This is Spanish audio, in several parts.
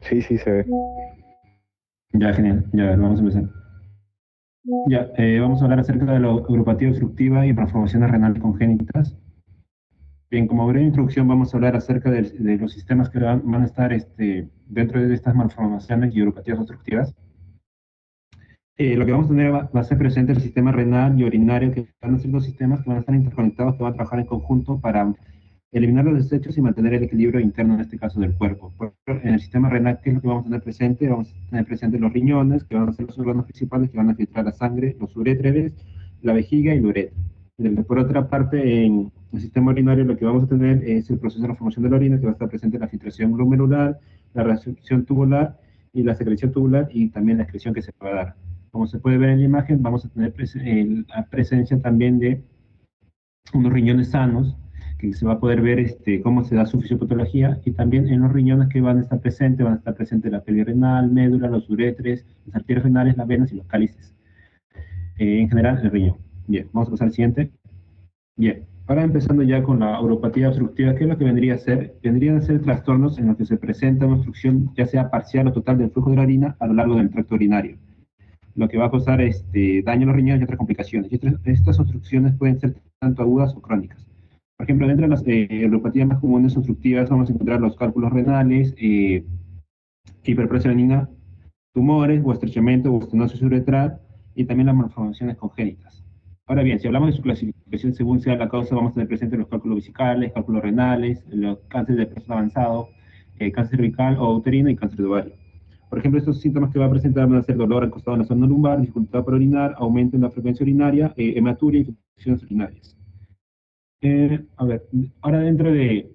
Sí, sí, se ve. Ya, genial. Ya, vamos a empezar. Ya, vamos a hablar acerca de la uropatía obstructiva y malformaciones renales congénitas. Bien, como breve introducción vamos a hablar acerca de los sistemas que van a estar dentro de estas malformaciones y uropatías obstructivas. Lo que vamos a tener va a ser presente el sistema renal y urinario, que van a ser dos sistemas que van a estar interconectados, que van a trabajar en conjunto para eliminar los desechos y mantener el equilibrio interno, en este caso del cuerpo. Por ejemplo, en el sistema renal, ¿qué es lo que vamos a tener presente? Vamos a tener presente los riñones, que van a ser los órganos principales que van a filtrar la sangre, los uréteres, la vejiga y la uretra. Por otra parte, en el sistema urinario lo que vamos a tener es el proceso de la formación de la orina, que va a estar presente la filtración glomerular, la reabsorción tubular y la secreción tubular, y también la excreción que se va a dar. Como se puede ver en la imagen, vamos a tener la presencia también de unos riñones sanos, que se va a poder ver cómo se da su fisiopatología, y también en los riñones que van a estar presentes la perirenal, médula, los uretres, las arterias renales, las venas y los cálices. En general, el riñón. Bien, vamos a pasar al siguiente. Bien, ahora empezando ya con la uropatía obstructiva, ¿qué es lo que vendría a ser? Vendrían a ser trastornos en los que se presenta una obstrucción, ya sea parcial o total, del flujo de la orina a lo largo del tracto urinario, lo que va a causar daño a los riñones y otras complicaciones. Y estas obstrucciones pueden ser tanto agudas o crónicas. Por ejemplo, dentro de las neuropatías más comunes obstructivas vamos a encontrar los cálculos renales, hiperpresionina, tumores o estrechamiento o estenosis uretral, y también las malformaciones congénitas. Ahora bien, si hablamos de su clasificación según sea la causa, vamos a tener presentes los cálculos vesicales, cálculos renales, los cánceres de próstata avanzado, cáncer cervical o uterino y cáncer de ovario. Por ejemplo, estos síntomas que va a presentar van a ser dolor al costado de la zona lumbar, dificultad para orinar, aumento en la frecuencia urinaria, hematuria y infecciones urinarias. A ver, ahora dentro de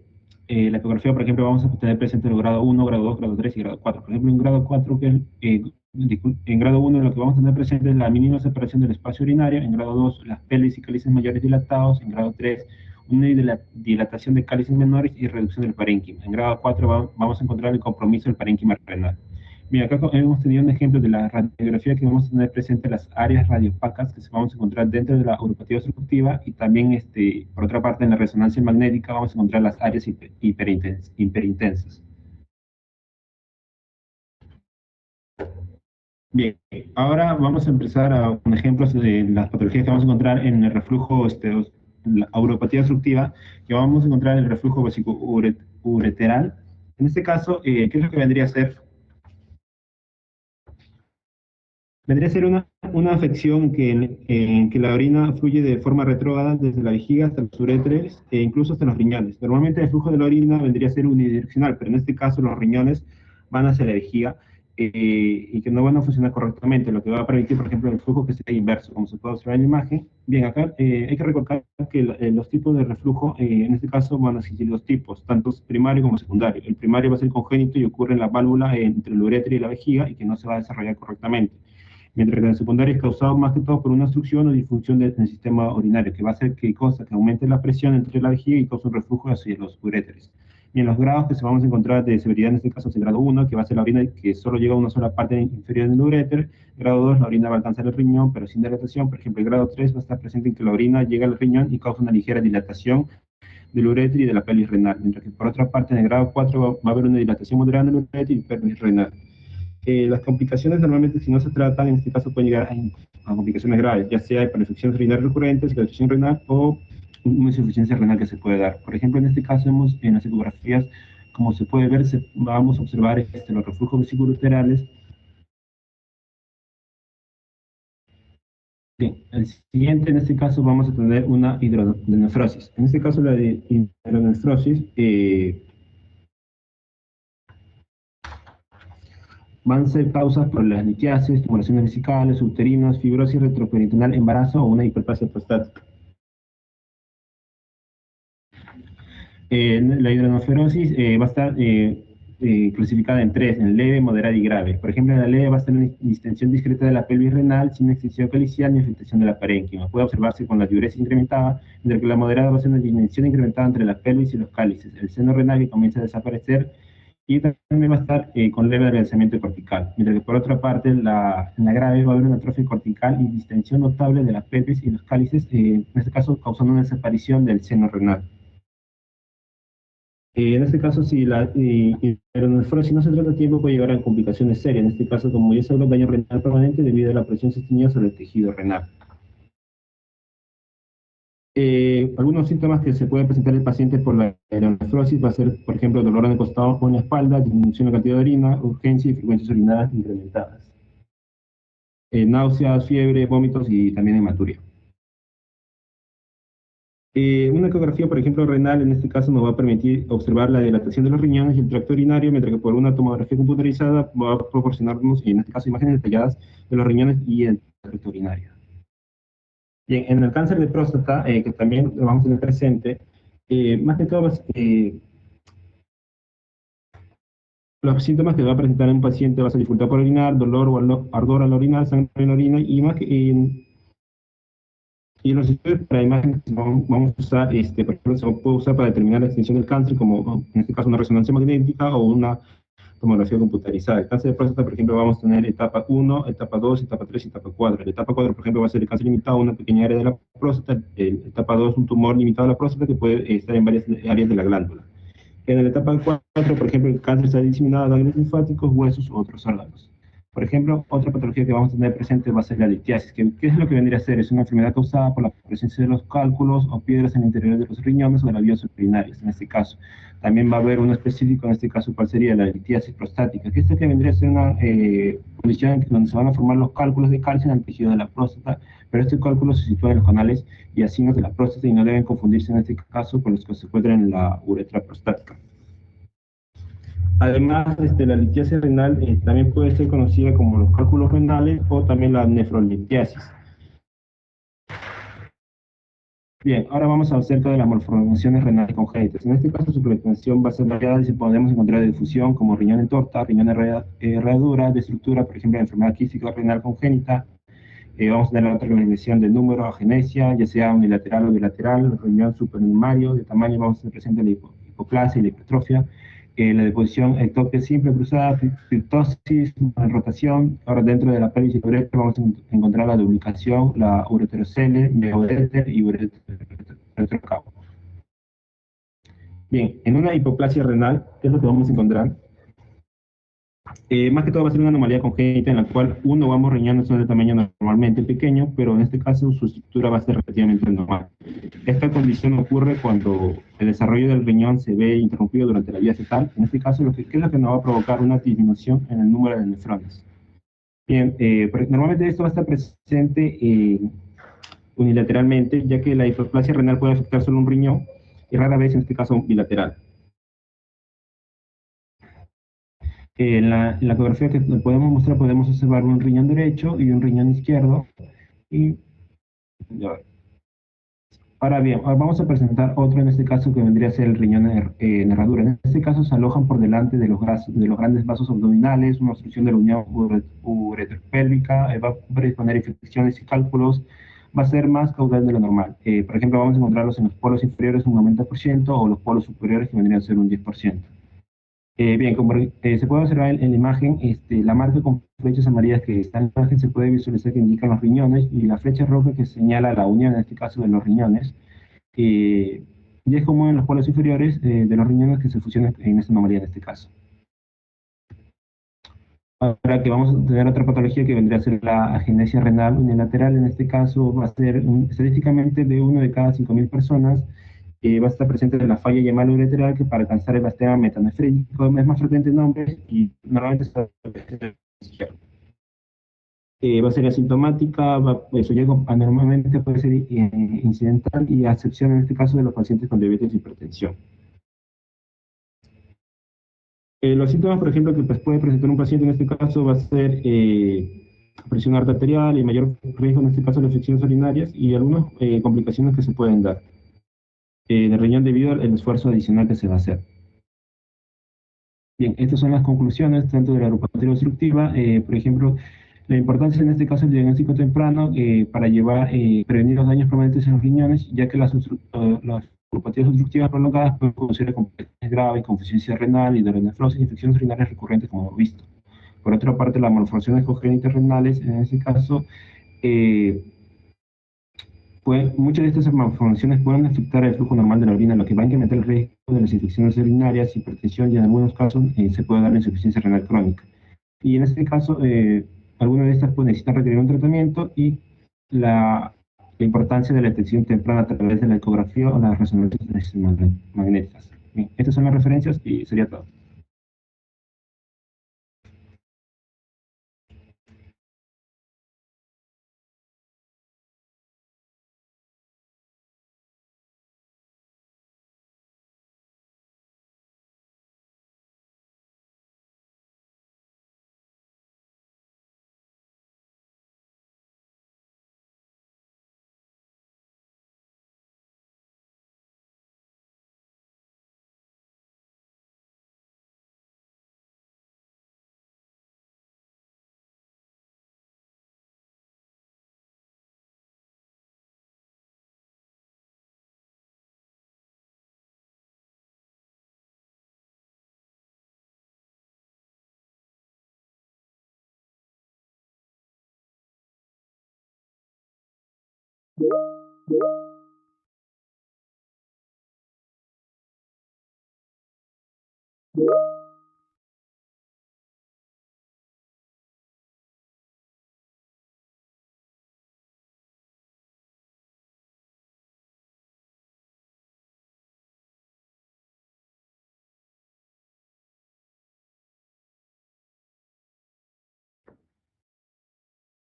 la ecografía, por ejemplo, vamos a tener presente el grado 1, grado 2, grado 3 y grado 4. Por ejemplo, en grado 4, en grado 1 lo que vamos a tener presente es la mínima separación del espacio urinario, en grado 2 las pelvis y cálices mayores dilatados, en grado 3 una dilatación de cálices menores y reducción del parénquima. En grado 4 vamos a encontrar el compromiso del parénquima renal. Mira, acá hemos tenido un ejemplo de la radiografía, que vamos a tener presente las áreas radiopacas que vamos a encontrar dentro de la uropatía obstructiva, y también, por otra parte, en la resonancia magnética vamos a encontrar las áreas hiperintensas. Bien, ahora vamos a empezar con ejemplos de las patologías que vamos a encontrar en el reflujo, la uropatía obstructiva, que vamos a encontrar en el reflujo ureteral. En este caso, ¿qué es lo que vendría a ser? Vendría a ser una afección en que la orina fluye de forma retrógrada desde la vejiga hasta los uréteres e incluso hasta los riñones. Normalmente el flujo de la orina vendría a ser unidireccional, pero en este caso los riñones van hacia la vejiga, y que no van a funcionar correctamente, lo que va a permitir, por ejemplo, el flujo que sea inverso, como se puede observar en la imagen. Bien, acá hay que recordar que los tipos de reflujo, en este caso, van a existir dos tipos, tanto primario como secundario. El primario va a ser congénito y ocurre en la válvula entre el uretre y la vejiga, y que no se va a desarrollar correctamente, mientras que el secundario es causado más que todo por una obstrucción o disfunción del sistema urinario, que va a hacer que aumente la presión entre la vejiga y cause un reflujo hacia los uréteres. Y en los grados que se vamos a encontrar de severidad, en este caso es el grado 1, que va a ser la orina que solo llega a una sola parte inferior del uréter. Grado 2, la orina va a alcanzar el riñón, pero sin dilatación. Por ejemplo, el grado 3 va a estar presente en que la orina llega al riñón y causa una ligera dilatación del uréter y de la pelvis renal, mientras que por otra parte en el grado 4 va a haber una dilatación moderada del uréter y pelvis renal. Las complicaciones normalmente, si no se tratan, en este caso pueden llegar a complicaciones graves, ya sea para infecciones urinarias recurrentes, infección renal o una insuficiencia renal que se puede dar. Por ejemplo, en este caso, en las ecografías, como se puede ver, vamos a observar los reflujos vesicoureterales. Bien, el siguiente, en este caso, vamos a tener una hidronefrosis. En este caso, la de hidronefrosis van a ser causas por las litiasis, tumoraciones vesicales, uterinas, fibrosis retroperitoneal, embarazo o una hiperplasia prostática. La hidronefrosis va a estar clasificada en tres: en leve, moderada y grave. Por ejemplo, en la leve va a estar una distensión discreta de la pelvis renal sin extensión calicial ni afectación de la parénquima. Puede observarse con la diuresis incrementada, mientras que la moderada va a ser una distensión incrementada entre la pelvis y los cálices, el seno renal que comienza a desaparecer, y también va a estar con leve adelgazamiento cortical. Mientras que por otra parte, en la grave va a haber una atrofia cortical y distensión notable de la pelvis y los cálices, en este caso causando una desaparición del seno renal. En este caso, si pero en el si no se trata a tiempo, puede llegar a complicaciones serias. En este caso, como ya se habla, daño renal permanente debido a la presión sostenida sobre el tejido renal. Algunos síntomas que se puede presentar el paciente por la aeronefrosis va a ser, por ejemplo, dolor en el costado o en la espalda, disminución de la cantidad de orina, urgencia y frecuencias urinadas incrementadas. Náuseas, fiebre, vómitos y también hematuria. Una ecografía, por ejemplo, renal, en este caso nos va a permitir observar la dilatación de los riñones y el tracto urinario, mientras que por una tomografía computarizada va a proporcionarnos, en este caso, imágenes detalladas de los riñones y el tracto urinario. Bien, en el cáncer de próstata, que también lo vamos a tener presente, más que todo, los síntomas que va a presentar un paciente va a ser dificultad por orinar, dolor o ardor al orinar, sangre en la orina, y los estudios para imágenes que vamos a usar, por ejemplo, se puede usar para determinar la extensión del cáncer, como en este caso una resonancia magnética o una tomografía computarizada. El cáncer de próstata, por ejemplo, vamos a tener etapa 1, etapa 2, etapa 3 y etapa 4. La etapa 4, por ejemplo, va a ser el cáncer limitado a una pequeña área de la próstata. Etapa 2, un tumor limitado a la próstata que puede estar en varias áreas de la glándula. En la etapa 4, por ejemplo, el cáncer está diseminado a ganglios linfáticos, huesos u otros órganos. Por ejemplo, otra patología que vamos a tener presente va a ser la litiasis. ¿Qué es lo que vendría a ser? Es una enfermedad causada por la presencia de los cálculos o piedras en el interior de los riñones o de las vías urinarias, en este caso. También va a haber uno específico, en este caso, ¿cuál sería? La litiasis prostática, que esta que vendría a ser una condición donde se van a formar los cálculos de calcio en el tejido de la próstata, pero estos cálculos se sitúan en los canales y asinos de la próstata y no deben confundirse en este caso con los que se encuentran en la uretra prostática. Además, la litiasis renal también puede ser conocida como los cálculos renales o también la nefrolitiasis. Bien, ahora vamos a acerca de las malformaciones renales congénitas. En este caso, su prevención va a ser variada y podemos encontrar de difusión como riñón en torta, riñón en herradura, de estructura, por ejemplo, la enfermedad quística renal congénita. Vamos a tener la otra clasificación del número, agenesia, ya sea unilateral o bilateral, riñón superimario, de tamaño, vamos a tener presente la hipoplasia y la hipertrofia. La deposición ectópica simple cruzada, pitosis, rotación. Ahora dentro de la pelvis y la uretra vamos a encontrar la duplicación, la ureterocele, ureter y ureterocavo. Bien, en una hipoplasia renal, ¿qué es lo que vamos a encontrar? Más que todo va a ser una anomalía congénita en la cual uno o ambos riñones son de tamaño normalmente pequeño, pero en este caso su estructura va a ser relativamente normal. Esta condición ocurre cuando el desarrollo del riñón se ve interrumpido durante la vía fetal. En este caso, ¿qué es lo que nos va a provocar? Una disminución en el número de nefrones. Bien, normalmente esto va a estar presente unilateralmente, ya que la hiperplasia renal puede afectar solo un riñón y rara vez, en este caso, bilateral. En la ecografía que podemos mostrar, podemos observar un riñón derecho y un riñón izquierdo. Y, ahora bien, ahora vamos a presentar otro, en este caso, que vendría a ser el riñón en herradura. En este caso se alojan por delante de los grandes vasos abdominales, una obstrucción de la unión uretropélvica, va a predisponer infecciones y cálculos, va a ser más caudal de lo normal. Por ejemplo, vamos a encontrarlos en los polos inferiores un 90% o los polos superiores que vendrían a ser un 10%. Bien, como se puede observar en la imagen, la marca con flechas amarillas que está en la imagen se puede visualizar que indican los riñones y la flecha roja que señala la unión, en este caso, de los riñones. Y es común en los polos inferiores de los riñones que se fusionan en esta anomalía en este caso. Ahora que vamos a tener otra patología que vendría a ser la agenesia renal unilateral, en este caso va a ser estadísticamente de 1 de cada 5.000 personas. Va a estar presente en la falla llamada ureteral, que para alcanzar el estema metanefrítico es más frecuente en hombres y normalmente está izquierdo. Va a ser asintomática, su hallazgo anormalmente puede ser incidental y a excepción en este caso de los pacientes con diabetes y hipertensión. Los síntomas, por ejemplo, que puede presentar un paciente en este caso va a ser presión arterial y mayor riesgo en este caso de infecciones urinarias y algunas complicaciones que se pueden dar del riñón debido al esfuerzo adicional que se va a hacer. Bien, estas son las conclusiones tanto de la neuropatía obstructiva, por ejemplo, la importancia en este caso del diagnóstico temprano para prevenir los daños permanentes en los riñones, ya que las neuropatías obstructivas prolongadas pueden conducir a complicaciones graves, como insuficiencia renal, hidronefrosis y infecciones urinarias recurrentes, como hemos visto. Por otra parte, las malformaciones congénitas renales, en este caso, Pues, muchas de estas malformaciones pueden afectar el flujo normal de la orina, lo que va a incrementar el riesgo de las infecciones urinarias, hipertensión y en algunos casos se puede dar insuficiencia renal crónica. Y en este caso, algunas de estas pues, necesitan requerir un tratamiento y la importancia de la detección temprana a través de la ecografía o las resonancias magnéticas. Bien, estas son las referencias y sería todo.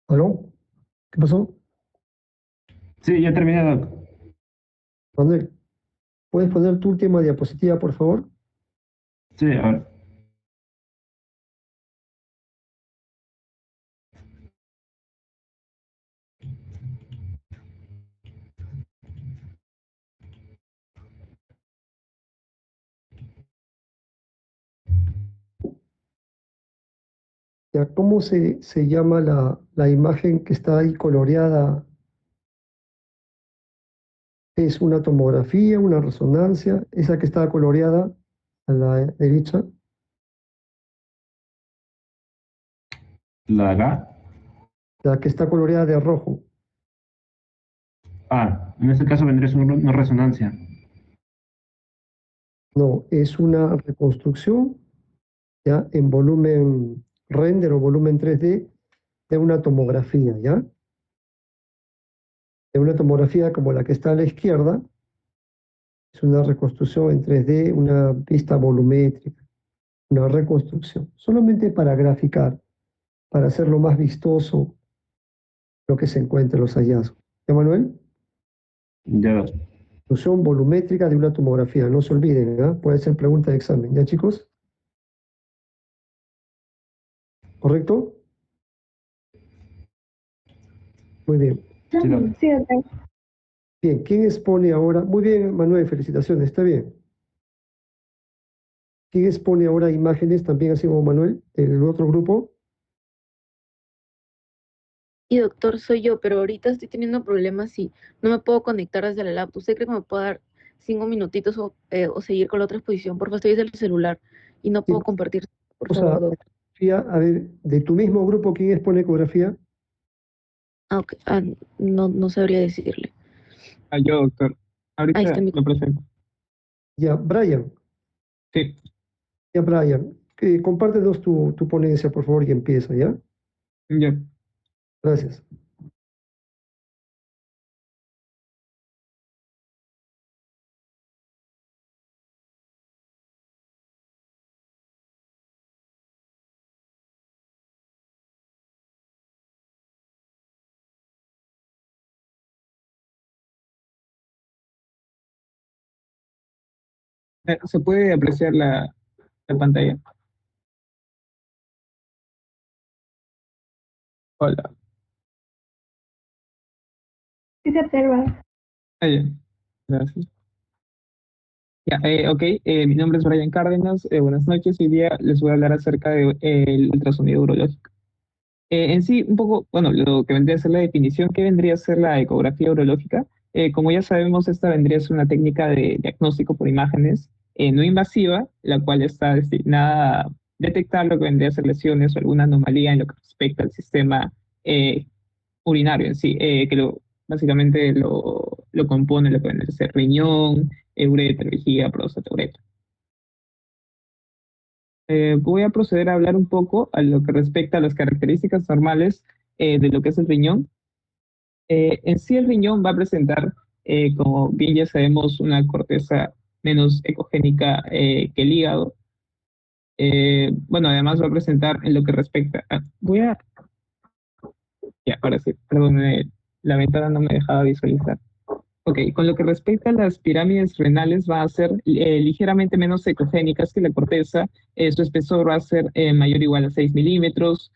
¿Aló? ¿Qué pasó? Sí, ya terminé, Doc. Manuel, ¿puedes poner tu última diapositiva, por favor? Sí, a ver. Ya, ¿cómo se llama la imagen que está ahí coloreada? ¿Es una tomografía, una resonancia? Esa que está coloreada a la derecha. La de acá. La que está coloreada de rojo. Ah, en este caso vendría a ser una resonancia. No, es una reconstrucción, ya, en volumen render o volumen 3D de una tomografía, ¿ya? De una tomografía como la que está a la izquierda. Es una reconstrucción en 3D, una vista volumétrica, una reconstrucción, solamente para graficar, para hacerlo más vistoso lo que se encuentra en los hallazgos. ¿Ya, Manuel? Ya, Doc. Reconstrucción volumétrica de una tomografía, no se olviden, ¿ah? Puede ser pregunta de examen. ¿Ya, chicos? ¿Correcto? Muy bien. Sí, Doc. Sí, doctor. Bien, ¿quién expone ahora? Muy bien, Manuel, felicitaciones, está bien. ¿Quién expone ahora imágenes también así como Manuel, el otro grupo? Y doctor, soy yo, pero ahorita estoy teniendo problemas y no me puedo conectar desde la laptop. ¿Usted cree que me puede dar 5 minutitos o seguir con la otra exposición? Por favor, estoy desde el celular y no Sí, puedo compartir. Por vamos a favor, doctor. a ver, de tu mismo grupo, ¿quién expone ecografía? Ah, ok. No, no sabría decirle. Yo, doctor. Ahí está Ahorita mi... lo presento. Ya, Brian. Sí, Ya, Brian, compártenos tu ponencia, por favor, y empieza, ¿ya? ya. Gracias. Se puede apreciar la pantalla. Hola. Sí se observa. Ah, ya. Gracias. Ya, ok, mi nombre es Brian Cárdenas. Buenas noches. Hoy día les voy a hablar acerca del ultrasonido urológico. En sí, un poco, bueno, lo que vendría a ser la definición, ¿qué vendría a ser la ecografía urológica? Como ya sabemos, esta vendría a ser una técnica de diagnóstico por imágenes no invasiva, la cual está destinada a detectar lo que vendría a ser lesiones o alguna anomalía en lo que respecta al sistema eh, urinario en sí, Básicamente lo compone lo que vendría a ser riñón, uretra, vejiga, próstata, uretra. Voy a proceder a hablar un poco a lo que respecta a las características normales de lo que es el riñón. En sí el riñón va a presentar, como bien ya sabemos, una corteza menos ecogénica que el hígado. Bueno, además va a presentar en lo que respecta a... Ya, ahora sí, perdón, la ventana no me dejaba visualizar. Ok, con lo que respecta a las pirámides renales, va a ser ligeramente menos ecogénicas que la corteza. Su espesor va a ser mayor o igual a 6 milímetros.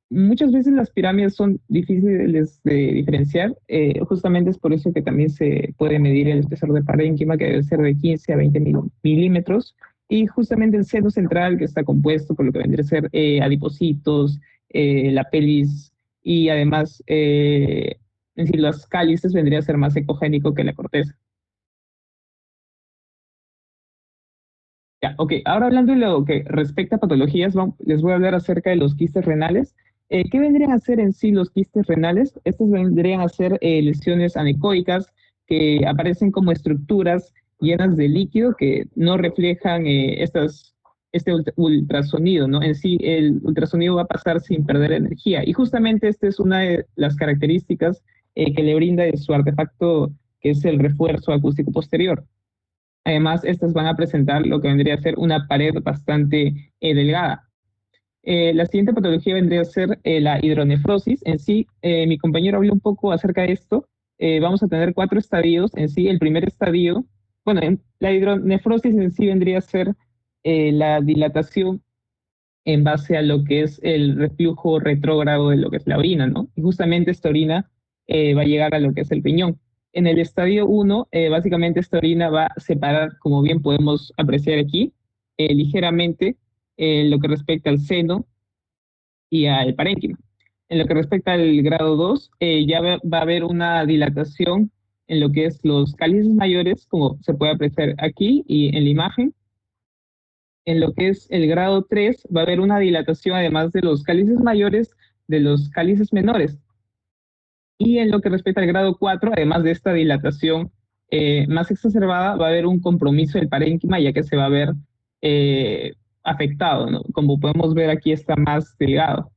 Muchas veces las pirámides son difíciles de diferenciar. Justamente es por eso que también se puede medir el espesor de parénquima, que debe ser de 15 a 20 milímetros. Y justamente el seno central, que está compuesto por lo que vendría a ser adipocitos, la pelvis y además en sí, los cálices vendría a ser más ecogénico que la corteza. Ya, ok, ahora hablando de lo que respecta a patologías, les voy a hablar acerca de los quistes renales. ¿Qué vendrían a ser en sí los quistes renales? Estos vendrían a ser lesiones anecoicas que aparecen como estructuras llenas de líquido que no reflejan este ultrasonido, ¿no? En sí, el ultrasonido va a pasar sin perder energía. Y justamente esta es una de las características que le brinda de su artefacto, que es el refuerzo acústico posterior. Además, estas van a presentar lo que vendría a ser una pared bastante delgada. La siguiente patología vendría a ser la hidronefrosis. En sí, mi compañero habló un poco acerca de esto. Vamos a tener 4 estadios. En sí, el primer estadio, bueno, la hidronefrosis en sí vendría a ser la dilatación en base a lo que es el reflujo retrógrado de lo que es la orina, ¿no? Y justamente esta orina va a llegar a lo que es el riñón. En el estadio 1, básicamente esta orina va a separar, como bien podemos apreciar aquí, ligeramente lo que respecta al seno y al parénquima. En lo que respecta al grado 2, ya va a haber una dilatación en lo que es los cálices mayores, como se puede apreciar aquí y en la imagen. En lo que es el grado 3 va a haber una dilatación además de los cálices mayores, de los cálices menores. Y en lo que respecta al grado 4, además de esta dilatación más exacerbada, va a haber un compromiso del parénquima, ya que se va a ver afectado, ¿no? Como podemos ver aquí está más delgado.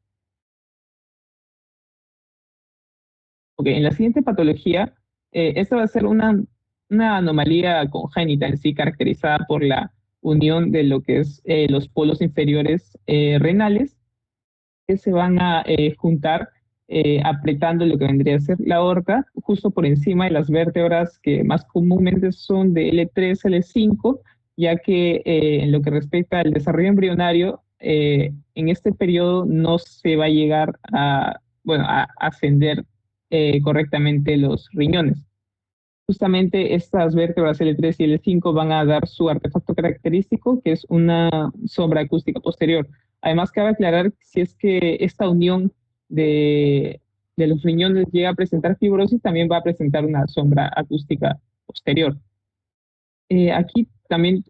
Ok, en la siguiente patología, esta va a ser una anomalía congénita en sí, caracterizada por la unión de lo que es los polos inferiores renales, que se van a juntar apretando lo que vendría a ser la aorta, justo por encima de las vértebras que más comúnmente son de L3, L5, ya que en lo que respecta al desarrollo embrionario, en este periodo no se va a llegar a, bueno, a ascender correctamente los riñones. Justamente estas vértebras L3 y L5 van a dar su artefacto característico, que es una sombra acústica posterior. Además, cabe aclarar si es que esta unión de los riñones llega a presentar fibrosis, también va a presentar una sombra acústica posterior. Aquí también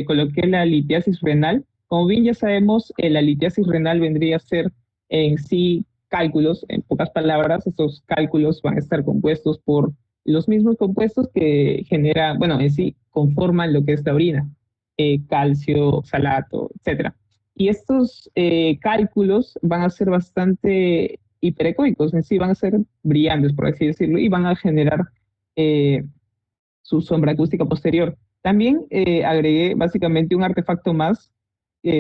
coloqué la litiasis renal. Como bien ya sabemos, la litiasis renal vendría a ser en sí cálculos, en pocas palabras, estos cálculos van a estar compuestos por los mismos compuestos que generan, bueno, en sí conforman lo que es la orina, calcio, salato, etc. Y estos cálculos van a ser bastante hiperecoicos, en sí van a ser brillantes, por así decirlo, y van a generar su sombra acústica posterior. También agregué básicamente un artefacto más.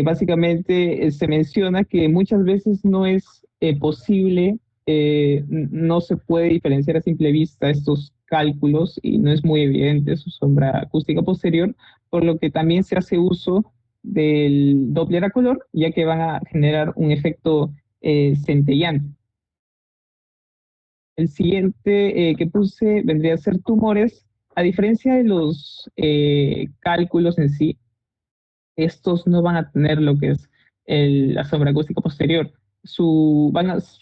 Básicamente se menciona que muchas veces no es posible, no se puede diferenciar a simple vista estos cálculos y no es muy evidente su sombra acústica posterior, por lo que también se hace uso del Doppler a color, ya que van a generar un efecto centellante. El siguiente que puse vendría a ser tumores. A diferencia de los cálculos en sí, estos no van a tener lo que es la sombra acústica posterior. Su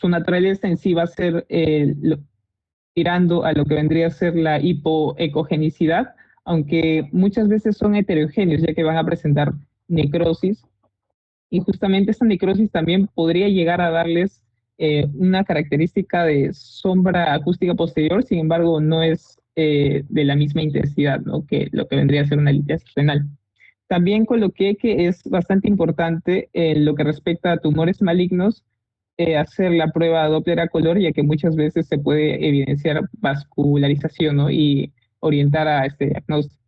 naturaleza en sí va a ser tirando a lo que vendría a ser la hipoecogenicidad, aunque muchas veces son heterogéneos, ya que van a presentar necrosis. Y justamente esta necrosis también podría llegar a darles una característica de sombra acústica posterior, sin embargo, no es de la misma intensidad, ¿no? Que lo que vendría a ser una litiasis renal. También coloqué que es bastante importante en lo que respecta a tumores malignos hacer la prueba Doppler a color, ya que muchas veces se puede evidenciar vascularización, ¿no? Y orientar a este diagnóstico.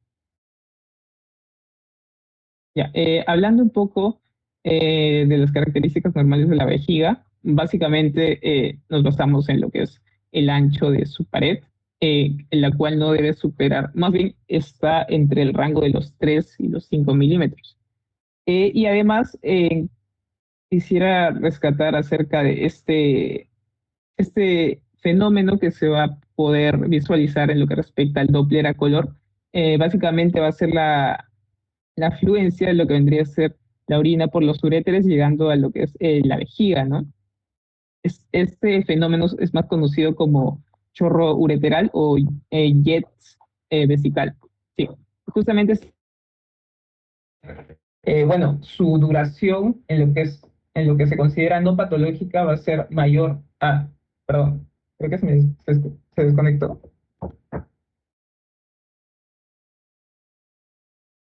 Ya, hablando un poco de las características normales de la vejiga, básicamente nos basamos en lo que es el ancho de su pared, en la cual no debe superar, más bien está entre el rango de los 3 y los 5 milímetros. Y además quisiera rescatar acerca de este fenómeno que se va a poder visualizar en lo que respecta al Doppler a color. Básicamente va a ser la afluencia de lo que vendría a ser la orina por los uréteres llegando a lo que es la vejiga, ¿no? Este fenómeno es más conocido como chorro ureteral o jet vesical. Sí, justamente bueno, su duración en lo que se considera no patológica va a ser mayor a, perdón, creo que se desconectó.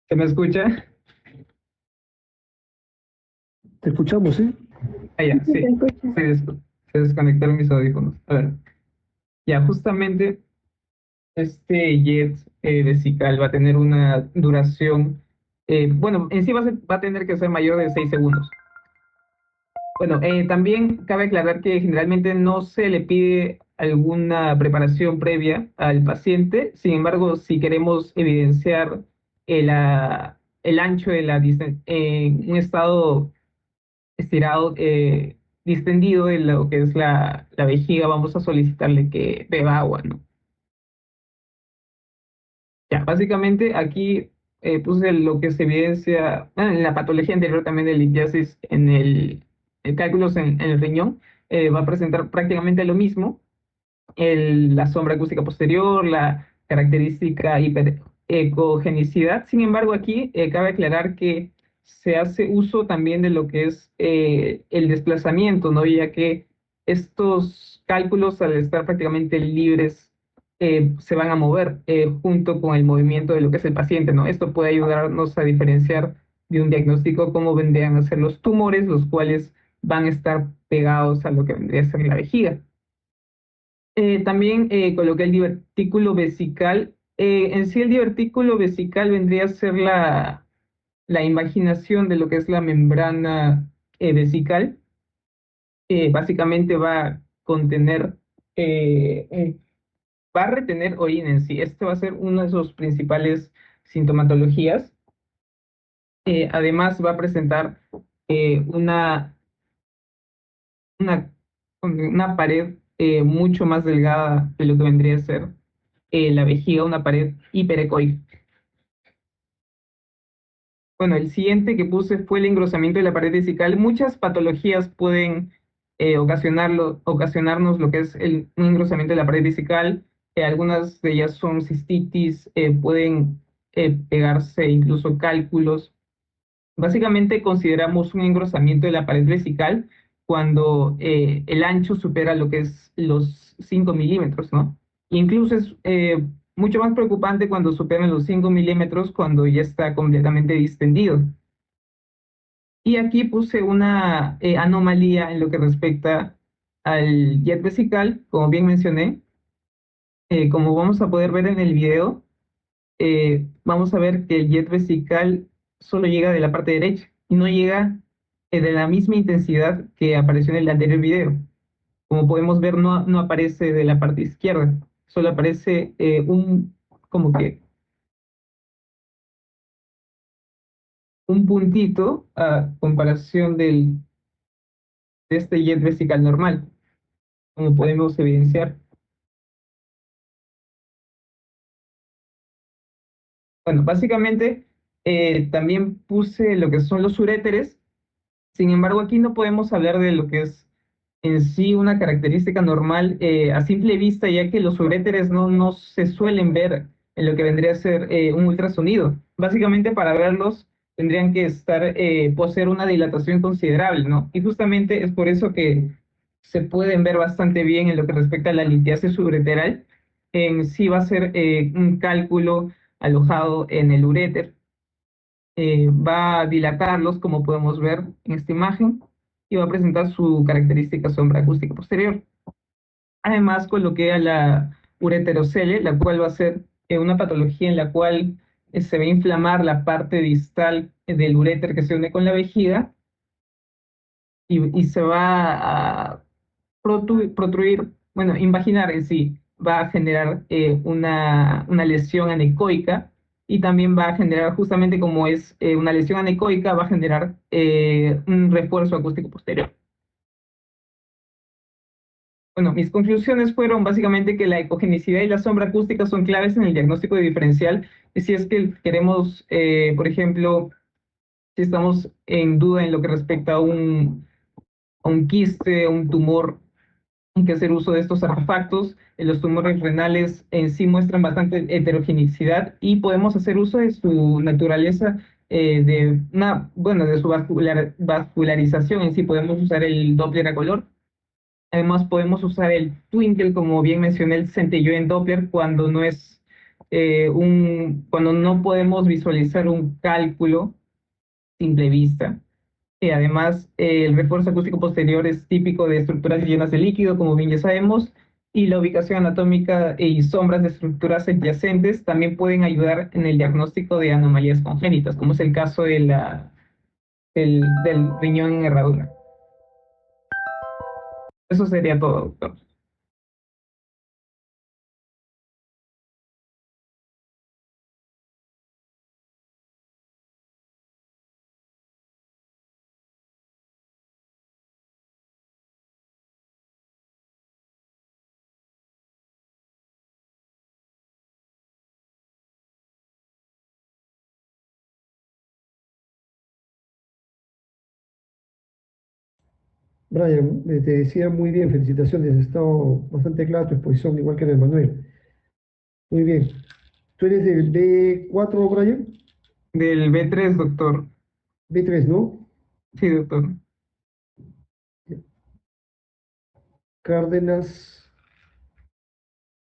¿Se me escucha? Te escuchamos, ¿sí? Ah, ya, Sí, sí, te escucho. se desconectaron mis audífonos. A ver, ya, justamente este jet vesical va a tener una duración, bueno, en sí va a tener que ser mayor de 6 segundos. Bueno, también cabe aclarar que generalmente no se le pide alguna preparación previa al paciente. Sin embargo, si queremos evidenciar el ancho de en un estado estirado, distendido de lo que es la vejiga, vamos a solicitarle que beba agua, ¿no? Ya, básicamente aquí puse lo que se evidencia en la patología anterior también de litiasis en cálculos en el riñón. Va a presentar prácticamente lo mismo, la sombra acústica posterior, la característica hiperecogenicidad. Sin embargo, aquí cabe aclarar que se hace uso también de lo que es el desplazamiento, ¿no? Ya que estos cálculos, al estar prácticamente libres, se van a mover junto con el movimiento de lo que es el paciente, ¿no? Esto puede ayudarnos a diferenciar de un diagnóstico cómo vendrían a ser los tumores, los cuales van a estar pegados a lo que vendría a ser la vejiga. También coloqué el divertículo vesical. En sí, el divertículo vesical vendría a ser la imaginación de lo que es la membrana vesical. Básicamente va a contener, va a retener orina en sí. Este va a ser uno de sus principales sintomatologías. Además, va a presentar una una, una pared mucho más delgada de lo que vendría a ser la vejiga, una pared hiperecoica. Bueno, el siguiente que puse fue el engrosamiento de la pared vesical. Muchas patologías pueden ocasionarnos lo que es un engrosamiento de la pared vesical. Algunas de ellas son cistitis, pueden pegarse incluso cálculos. Básicamente consideramos un engrosamiento de la pared vesical cuando el ancho supera lo que es los 5 milímetros, ¿no? Incluso es mucho más preocupante cuando superan los 5 milímetros, cuando ya está completamente distendido. Y aquí puse una anomalía en lo que respecta al jet vesical, como bien mencioné. Como vamos a poder ver en el video, vamos a ver que el jet vesical solo llega de la parte derecha y no llega de la misma intensidad que apareció en el anterior video. Como podemos ver, no aparece de la parte izquierda, solo aparece como que un puntito a comparación de este jet vesical normal, como podemos evidenciar. Bueno, básicamente también puse lo que son los uréteres. Sin embargo, aquí no podemos hablar de lo que es en sí una característica normal a simple vista, ya que los uréteres no se suelen ver en lo que vendría a ser un ultrasonido. Básicamente, para verlos tendrían que poseer una dilatación considerable, ¿no? Y justamente es por eso que se pueden ver bastante bien en lo que respecta a la litiasis ureteral. En sí va a ser un cálculo alojado en el uréter. Va a dilatarlos, como podemos ver en esta imagen, y va a presentar su característica sombra acústica posterior. Además, coloqué a la ureterocele, la cual va a ser una patología en la cual se va a inflamar la parte distal del uréter que se une con la vejiga y se va a protruir, bueno, invaginar en sí, va a generar una lesión anecoica y también va a generar, justamente como es una lesión anecoica, va a generar un refuerzo acústico posterior. Bueno, mis conclusiones fueron básicamente que la ecogenicidad y la sombra acústica son claves en el diagnóstico de diferencial. Si es que queremos, por ejemplo, si estamos en duda en lo que respecta a un quiste, a un tumor, hay que hacer uso de estos artefactos. Los tumores renales en sí muestran bastante heterogeneidad y podemos hacer uso de su naturaleza, bueno, de su vascularización en sí. Podemos usar el Doppler a color. Además, podemos usar el Twinkle, como bien mencioné, el centelleo en Doppler, cuando no es cuando no podemos visualizar un cálculo simple vista. Además, el refuerzo acústico posterior es típico de estructuras llenas de líquido, como bien ya sabemos, y la ubicación anatómica y sombras de estructuras adyacentes también pueden ayudar en el diagnóstico de anomalías congénitas, como es el caso de del riñón en herradura. Eso sería todo, doctor. Brian, te decía muy bien, felicitaciones, ha estado bastante clara tu exposición, igual que la de Manuel. Muy bien. ¿Tú eres del B4, Brian? Del B3, doctor. B3, ¿no? Sí, doctor. Cárdenas,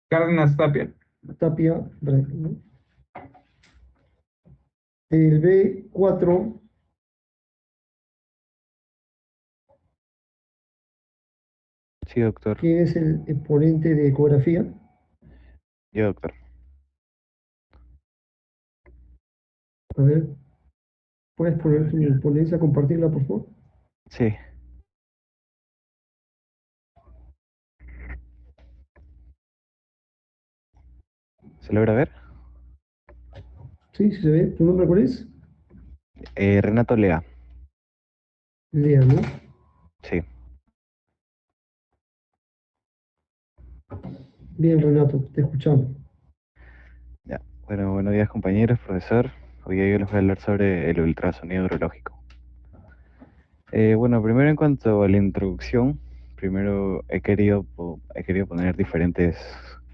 Cárdenas Tapia. Tapia, Brian, ¿no? El B4, Sí, doctor. ¿quién es el exponente de ecografía? Yo, doctor. A ver, ¿puedes poner tu ponencia, compartirla, por favor? Sí. ¿Se logra ver? Sí, sí se ve. ¿Tu nombre cuál es? Renato Lea. Lea, ¿no? Sí. Bien, Renato, te escuchamos. Ya. Bueno, buenos días, compañeros, profesor. Hoy yo les voy a hablar sobre el ultrasonido urológico. Bueno, primero en cuanto a la introducción, primero he querido poner diferentes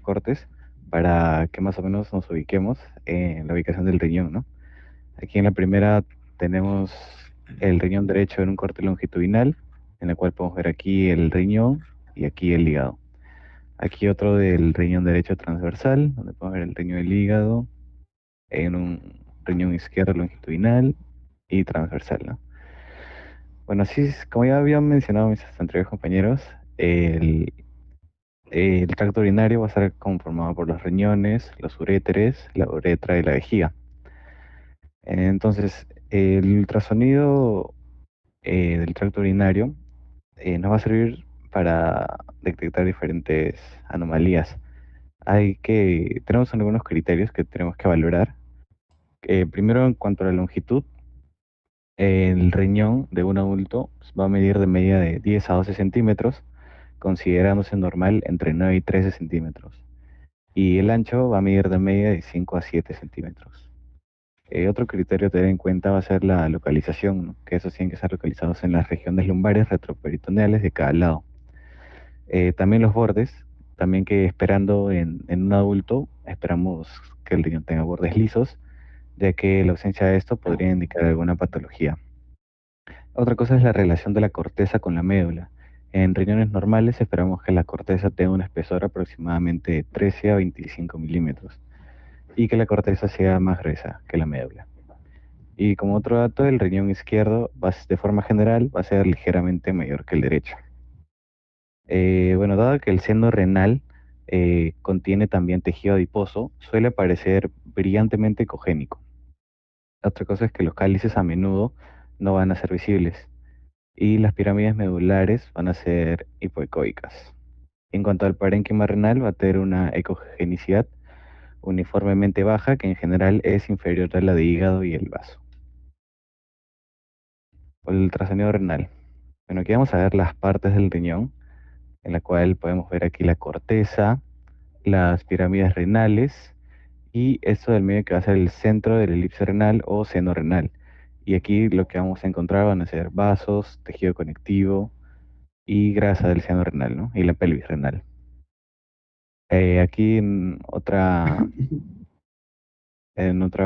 cortes para que más o menos nos ubiquemos en la ubicación del riñón, ¿no? Aquí en la primera tenemos el riñón derecho en un corte longitudinal, en el cual podemos ver aquí el riñón y aquí el hígado. Aquí otro del riñón derecho transversal, donde podemos ver el riñón y el hígado en un riñón izquierdo longitudinal y transversal, ¿no? Bueno, así es, como ya habían mencionado mis anteriores compañeros, el tracto urinario va a estar conformado por los riñones, los uréteres, la uretra y la vejiga. Entonces, el ultrasonido del tracto urinario nos va a servir para detectar diferentes anomalías. Tenemos algunos criterios que tenemos que valorar. Primero, en cuanto a la longitud, el riñón de un adulto va a medir de media de 10 a 12 centímetros, considerándose normal entre 9 y 13 centímetros. Y el ancho va a medir de media de 5 a 7 centímetros. Otro criterio a tener en cuenta va a ser la localización, ¿no? Que esos tienen que estar localizados en las regiones lumbares retroperitoneales de cada lado. También los bordes, también que esperando en un adulto, esperamos que el riñón tenga bordes lisos, ya que la ausencia de esto podría indicar alguna patología. Otra cosa es la relación de la corteza con la médula. En riñones normales esperamos que la corteza tenga un espesor aproximadamente de 13 a 25 milímetros y que la corteza sea más gruesa que la médula. Y como otro dato, el riñón izquierdo, de forma general, va a ser ligeramente mayor que el derecho. Bueno, dado que el seno renal contiene también tejido adiposo, suele parecer brillantemente ecogénico. Otra cosa es que los cálices a menudo no van a ser visibles y las pirámides medulares van a ser hipoecoicas. En cuanto al parénquima renal, va a tener una ecogenicidad uniformemente baja que en general es inferior a la de hígado y el vaso. O el ultrasonido renal. Bueno, aquí vamos a ver las partes del riñón, en la cual podemos ver aquí la corteza, las pirámides renales y esto del medio que va a ser el centro del elipse renal o seno renal. Y aquí lo que vamos a encontrar van a ser vasos, tejido conectivo y grasa del seno renal, ¿no? Y la pelvis renal. Aquí en otra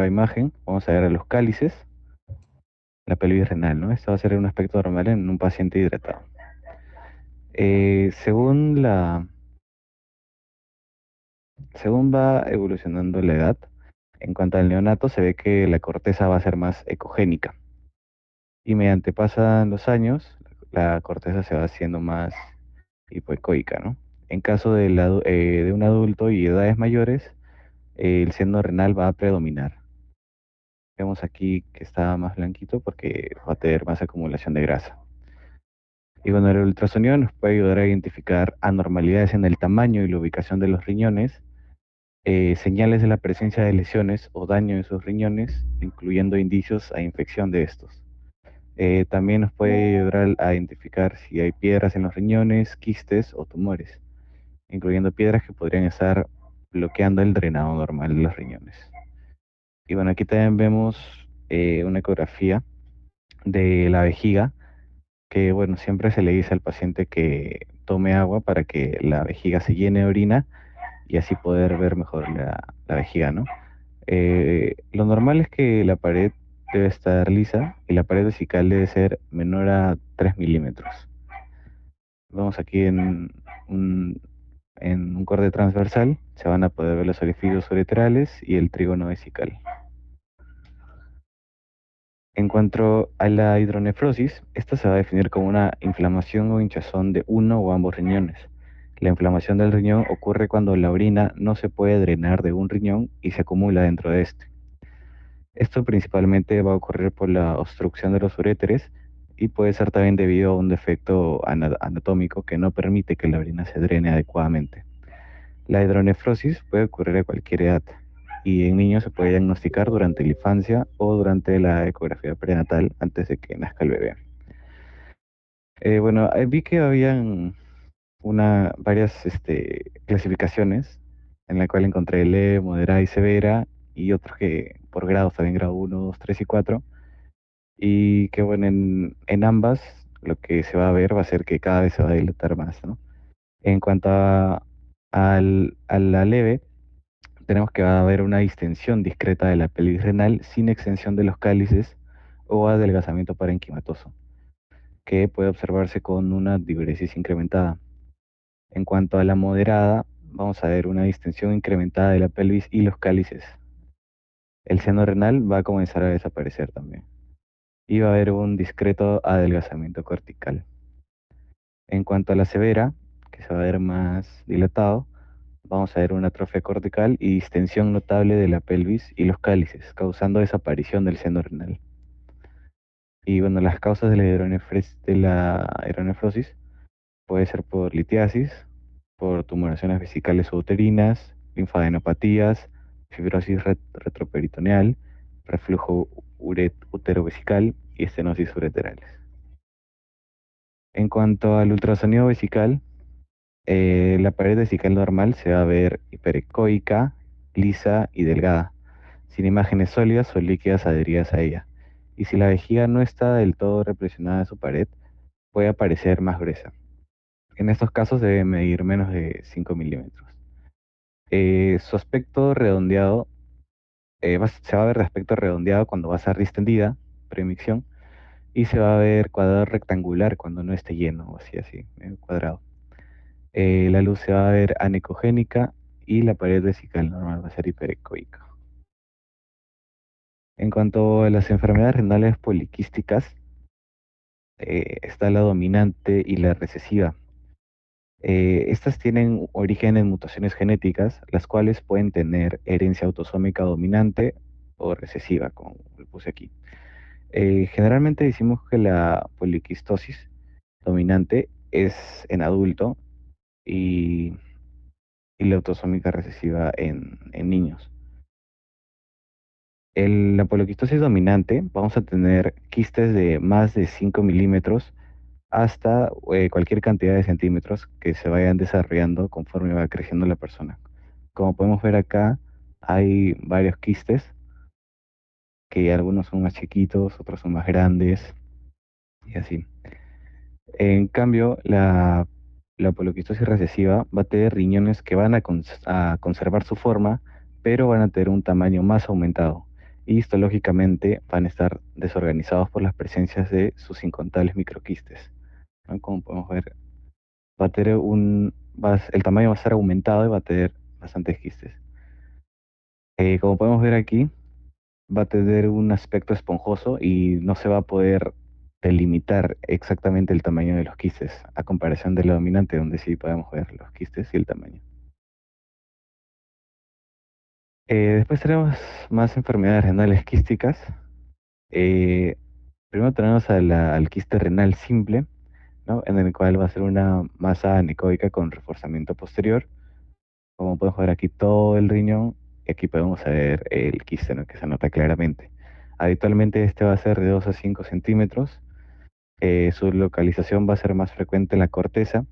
imagen vamos a ver a los cálices, la pelvis renal, ¿no? Esto va a ser un aspecto normal en un paciente hidratado. Según según va evolucionando la edad, en cuanto al neonato, se ve que la corteza va a ser más ecogénica. Y mediante pasan los años, la corteza se va haciendo más hipoecoica, ¿no? En caso de un adulto y edades mayores, el seno renal va a predominar. Vemos aquí que está más blanquito porque va a tener más acumulación de grasa. Y bueno, el ultrasonido nos puede ayudar a identificar anormalidades en el tamaño y la ubicación de los riñones, señales de la presencia de lesiones o daño en sus riñones, incluyendo indicios a infección de estos. También nos puede ayudar a identificar si hay piedras en los riñones, quistes o tumores, incluyendo piedras que podrían estar bloqueando el drenado normal de los riñones. Y bueno, aquí también vemos una ecografía de la vejiga, que bueno, siempre se le dice al paciente que tome agua para que la vejiga se llene de orina y así poder ver mejor la vejiga, ¿no? Lo normal es que la pared debe estar lisa y la pared vesical debe ser menor a 3 milímetros. Vamos aquí en un corte transversal, se van a poder ver los orificios ureterales y el trígono vesical. En cuanto a la hidronefrosis, esta se va a definir como una inflamación o hinchazón de uno o ambos riñones. La inflamación del riñón ocurre cuando la orina no se puede drenar de un riñón y se acumula dentro de este. Esto principalmente va a ocurrir por la obstrucción de los uréteres y puede ser también debido a un defecto anatómico que no permite que la orina se drene adecuadamente. La hidronefrosis puede ocurrir a cualquier edad y en niños se puede diagnosticar durante la infancia o durante la ecografía prenatal antes de que nazca el bebé. Bueno, vi que habían varias clasificaciones en la cual encontré leve, moderada y severa y otros que por grados, también grado 1, 2, 3 y 4. Y que bueno, en ambas lo que se va a ver va a ser que cada vez se va a dilatar más, ¿no? En cuanto a la leve, tenemos que va a haber una distensión discreta de la pelvis renal sin extensión de los cálices o adelgazamiento parenquimatoso, que puede observarse con una diuresis incrementada. En cuanto a la moderada, vamos a ver una distensión incrementada de la pelvis y los cálices. El seno renal va a comenzar a desaparecer también. Y va a haber un discreto adelgazamiento cortical. En cuanto a la severa, que se va a ver más dilatado, vamos a ver una atrofia cortical y distensión notable de la pelvis y los cálices, causando desaparición del seno renal. Y bueno, las causas de la hidronefrosis puede ser por litiasis, por tumoraciones vesicales o uterinas, linfadenopatías, fibrosis retroperitoneal, reflujo uterovesical y estenosis ureterales. En cuanto al ultrasonido vesical, la pared vesical normal se va a ver hiperecoica, lisa y delgada, sin imágenes sólidas o líquidas adheridas a ella. Y si la vejiga no está del todo represionada en su pared, puede aparecer más gruesa. En estos casos debe medir menos de 5 milímetros. Su aspecto redondeado, se va a ver de aspecto redondeado cuando va a ser distendida, premicción, y se va a ver cuadrado rectangular cuando no esté lleno, o así, medio cuadrado. La luz se va a ver anecogénica y la pared vesical normal va a ser hiperecoica. En cuanto a las enfermedades renales poliquísticas, está la dominante y la recesiva. Estas tienen origen en mutaciones genéticas, las cuales pueden tener herencia autosómica dominante o recesiva, como lo puse aquí. Generalmente decimos que la poliquistosis dominante es en adulto y, y la autosómica recesiva en niños. La poliquistosis dominante vamos a tener quistes de más de 5 milímetros hasta cualquier cantidad de centímetros que se vayan desarrollando conforme va creciendo la persona. Como podemos ver acá, hay varios quistes, que algunos son más chiquitos, otros son más grandes y así. En cambio, la poliquistosis recesiva va a tener riñones que van a conservar su forma, pero van a tener un tamaño más aumentado. Y histológicamente van a estar desorganizados por las presencias de sus incontables microquistes, ¿no? Como podemos ver, va a tener el tamaño va a estar aumentado y va a tener bastantes quistes. Como podemos ver aquí, va a tener un aspecto esponjoso y no se va a poder delimitar exactamente el tamaño de los quistes, a comparación de la dominante, donde sí podemos ver los quistes y el tamaño. Después tenemos más enfermedades renales quísticas. Eh, Primero tenemos al quiste renal simple, ¿no? En el cual va a ser una masa anecoica con reforzamiento posterior. Como podemos ver aquí todo el riñón, y aquí podemos ver el quiste, ¿no? Que se nota claramente. Habitualmente este va a ser de 2 a 5 centímetros. Su localización va a ser más frecuente en la corteza,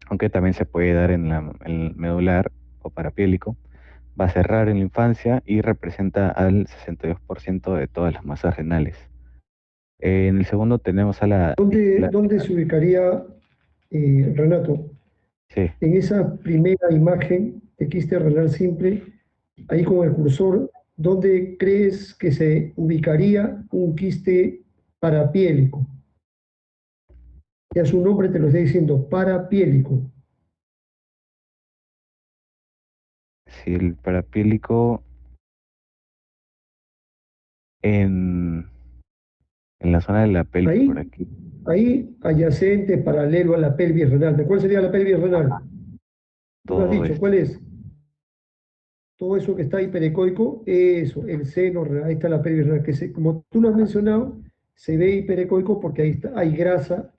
aunque también se puede dar en el medular o parapiélico. Va a ser raro en la infancia y representa al 62% de todas las masas renales. En el segundo tenemos a ¿Dónde se ubicaría, Renato? sí, En esa primera imagen de quiste renal simple, ahí con el cursor, ¿dónde crees que se ubicaría un quiste parapiélico? Ya su nombre te lo está diciendo, parapiélico. sí, el parapiélico en, en la zona de la pelvis por Ahí, aquí. ahí adyacente, paralelo a la pelvis renal. ¿Cuál sería la pelvis renal? Tú lo has Todo dicho, esto. ¿cuál es? Todo eso que está hiperecoico, eso, el seno renal, ahí está la pelvis renal, como tú lo has mencionado, se ve hiperecoico porque ahí está, hay grasa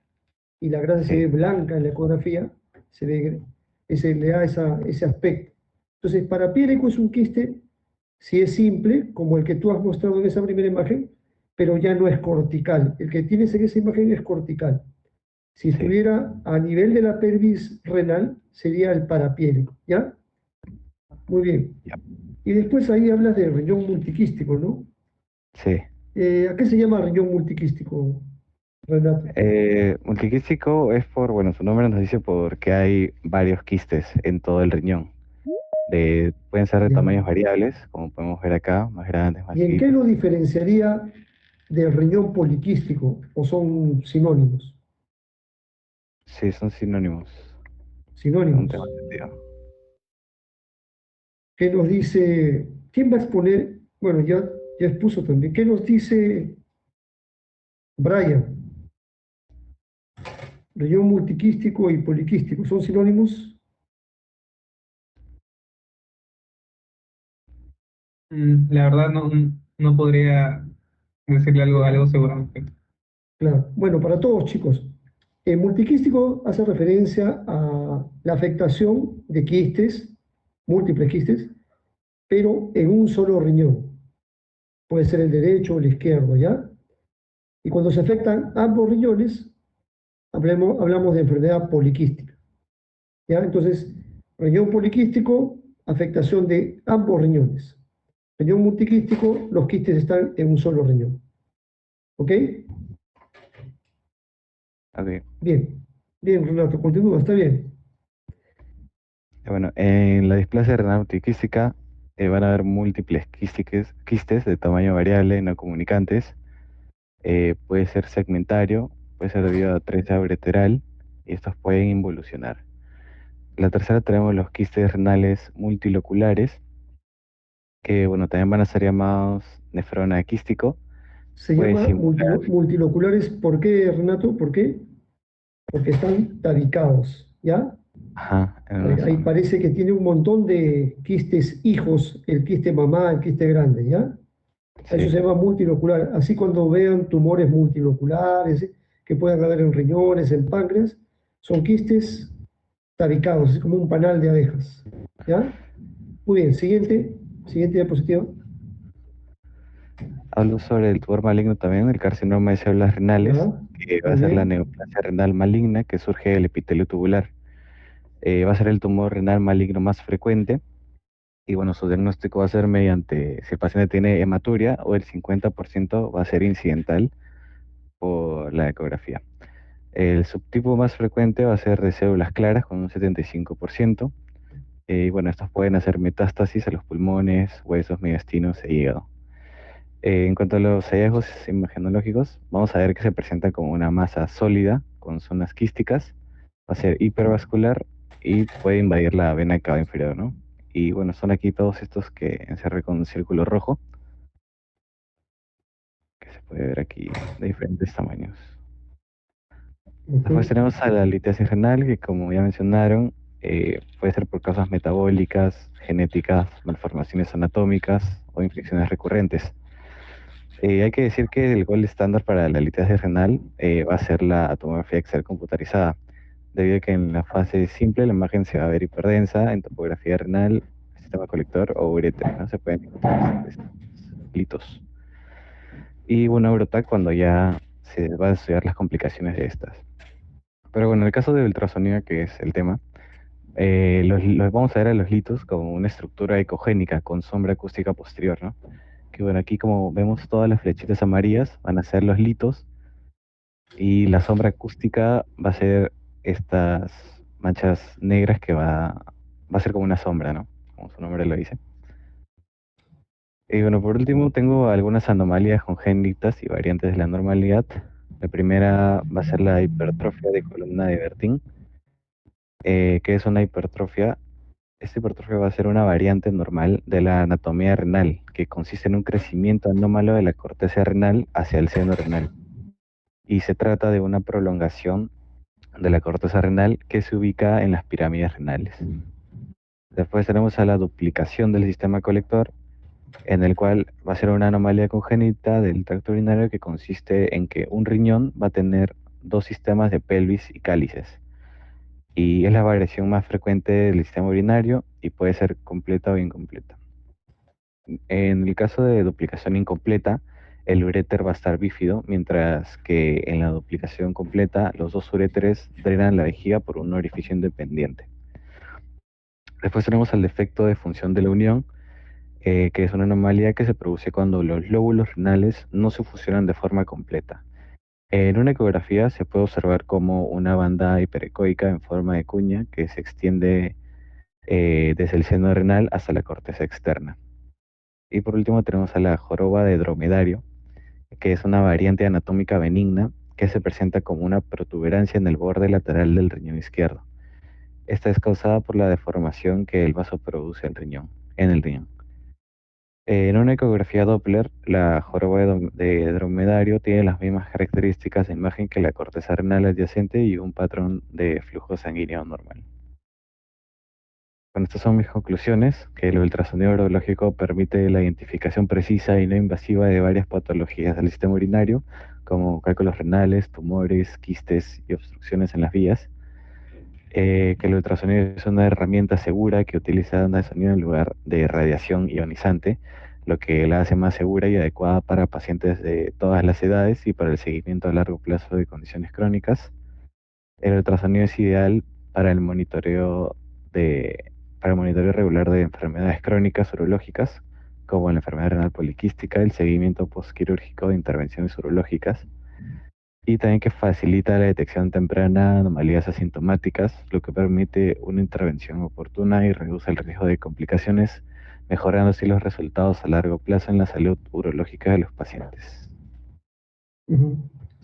y la grasa se Sí, ve blanca en la ecografía, se ve, le da ese aspecto. Entonces, parapiélico es un quiste, si es simple, como el que tú has mostrado en esa primera imagen, pero ya no es cortical. El que tienes en esa imagen es cortical. Si sí, estuviera a nivel de la pelvis renal, sería el parapiélico, ¿ya? Muy bien. ya, Y después ahí hablas de riñón multiquístico, ¿no? sí. ¿A qué se llama riñón multiquístico, Renato? Multiquístico es bueno, su nombre nos dice porque hay varios quistes en todo el riñón. Pueden ser de Ya. tamaños variables, como podemos ver acá, más grandes, más ¿Y en qué chiquitos. lo diferenciaría del riñón poliquístico? ¿O son sinónimos? Sí, son sinónimos, según Sinónimos. tengo entendido. ¿Qué nos dice? ¿Quién va a exponer? Bueno, ya expuso también. ¿Qué nos dice Brian? Riñón multiquístico y poliquístico, ¿son sinónimos? La verdad no podría decirle algo seguro al respecto. Claro. Bueno, para todos, chicos. El multiquístico hace referencia a la afectación de quistes, múltiples quistes, pero en un solo riñón. Puede ser el derecho o el izquierdo, ¿ya? Y cuando se afectan ambos riñones, hablamos de enfermedad poliquística, ¿ya? Entonces, riñón poliquístico, afectación de ambos riñones. Riñón multiquístico, los quistes están en un solo riñón. ¿Ok? Ok. Bien. Bien, Renato, continúa, está bien. Bueno, en la displasia renal multiquística van a haber múltiples quistes de tamaño variable no comunicantes. puede ser segmentario, puede ser debido a atresia ureteral y estos pueden involucionar. La tercera tenemos los quistes renales multiloculares, que bueno, también van a ser llamados nefrona quístico. Se Puede llama simular, multiloculares. ¿Por qué, Renato? ¿Por qué? Porque están tabicados, ¿ya? ajá, en una Ahí zona. parece que tiene un montón de quistes hijos, el quiste mamá, el quiste grande, ¿ya? Eso Sí, se llama multilocular. Así cuando vean tumores multiloculares que puedan haber en riñones, en páncreas, son quistes tabicados, es como un panal de abejas, ¿ya? Muy bien, siguiente diapositiva. hablo sobre el tumor maligno también, el carcinoma de células ¿Ya? renales, que va Muy a ser la bien. neoplasia renal maligna que surge del epitelio tubular. Va a ser el tumor renal maligno más frecuente y bueno, su diagnóstico va a ser mediante si el paciente tiene hematuria o el 50% va a ser incidental por la ecografía. El subtipo más frecuente va a ser de células claras con un 75%. Y bueno, estos pueden hacer metástasis a los pulmones, huesos, mediastinos e hígado. En cuanto a los hallazgos imagenológicos, vamos a ver que se presenta como una masa sólida con zonas quísticas, va a ser hipervascular y puede invadir la vena cava inferior, ¿no? Y bueno, son aquí todos estos que encerré con un círculo rojo, que se puede ver aquí de diferentes tamaños. Después Ujú. tenemos a la litiasis renal, que como ya mencionaron, puede ser por causas metabólicas, genéticas, malformaciones anatómicas o infecciones recurrentes. Hay que decir que el gold estándar para la litiasis renal va a ser la tomografía Excel computarizada, debido a que en la fase simple la imagen se va a ver hiperdensa, en topografía renal, sistema colector o ureter, ¿no? Se pueden encontrar estos litos. Y bueno, Eurotac cuando ya se va a estudiar las complicaciones de estas. Pero bueno, en el caso de ultrasonido, que es el tema, los vamos a ver a los litos como una estructura ecogénica con sombra acústica posterior, ¿no? Que bueno, aquí como vemos todas las flechitas amarillas van a ser los litos y la sombra acústica va a ser estas manchas negras que va a ser como una sombra, ¿no? Como su nombre lo dice. Y bueno, por último tengo algunas anomalías congénitas y variantes de la normalidad. La primera va a ser la hipertrofia de columna de Bertin, que es una hipertrofia. Esta hipertrofia va a ser una variante normal de la anatomía renal, que consiste en un crecimiento anómalo de la corteza renal hacia el seno renal. Y se trata de una prolongación de la corteza renal que se ubica en las pirámides renales. Después tenemos a la duplicación del sistema colector, en el cual va a ser una anomalía congénita del tracto urinario que consiste en que un riñón va a tener dos sistemas de pelvis y cálices. Y es la variación más frecuente del sistema urinario y puede ser completa o incompleta. En el caso de duplicación incompleta, el uréter va a estar bífido, mientras que en la duplicación completa, los dos uréteres drenan la vejiga por un orificio independiente. Después tenemos el defecto de función de la unión, que es una anomalía que se produce cuando los lóbulos renales no se fusionan de forma completa. En una ecografía se puede observar como una banda hiperecoica en forma de cuña que se extiende desde el seno renal hasta la corteza externa. Y por último tenemos a la joroba de dromedario, que es una variante anatómica benigna que se presenta como una protuberancia en el borde lateral del riñón izquierdo. Esta es causada por la deformación que el vaso produce en el riñón. En una ecografía Doppler, la joroba de dromedario tiene las mismas características de imagen que la corteza renal adyacente y un patrón de flujo sanguíneo normal. Bueno, estas son mis conclusiones, que el ultrasonido urológico permite la identificación precisa y no invasiva de varias patologías del sistema urinario, como cálculos renales, tumores, quistes y obstrucciones en las vías. Que el ultrasonido es una herramienta segura que utiliza onda de sonido en lugar de radiación ionizante, lo que la hace más segura y adecuada para pacientes de todas las edades y para el seguimiento a largo plazo de condiciones crónicas. El ultrasonido es ideal para el monitoreo para el monitoreo regular de enfermedades crónicas urológicas, como la enfermedad renal poliquística, el seguimiento postquirúrgico de intervenciones urológicas, y también que facilita la detección temprana de anomalías asintomáticas, lo que permite una intervención oportuna y reduce el riesgo de complicaciones, mejorando así los resultados a largo plazo en la salud urológica de los pacientes. Ujú.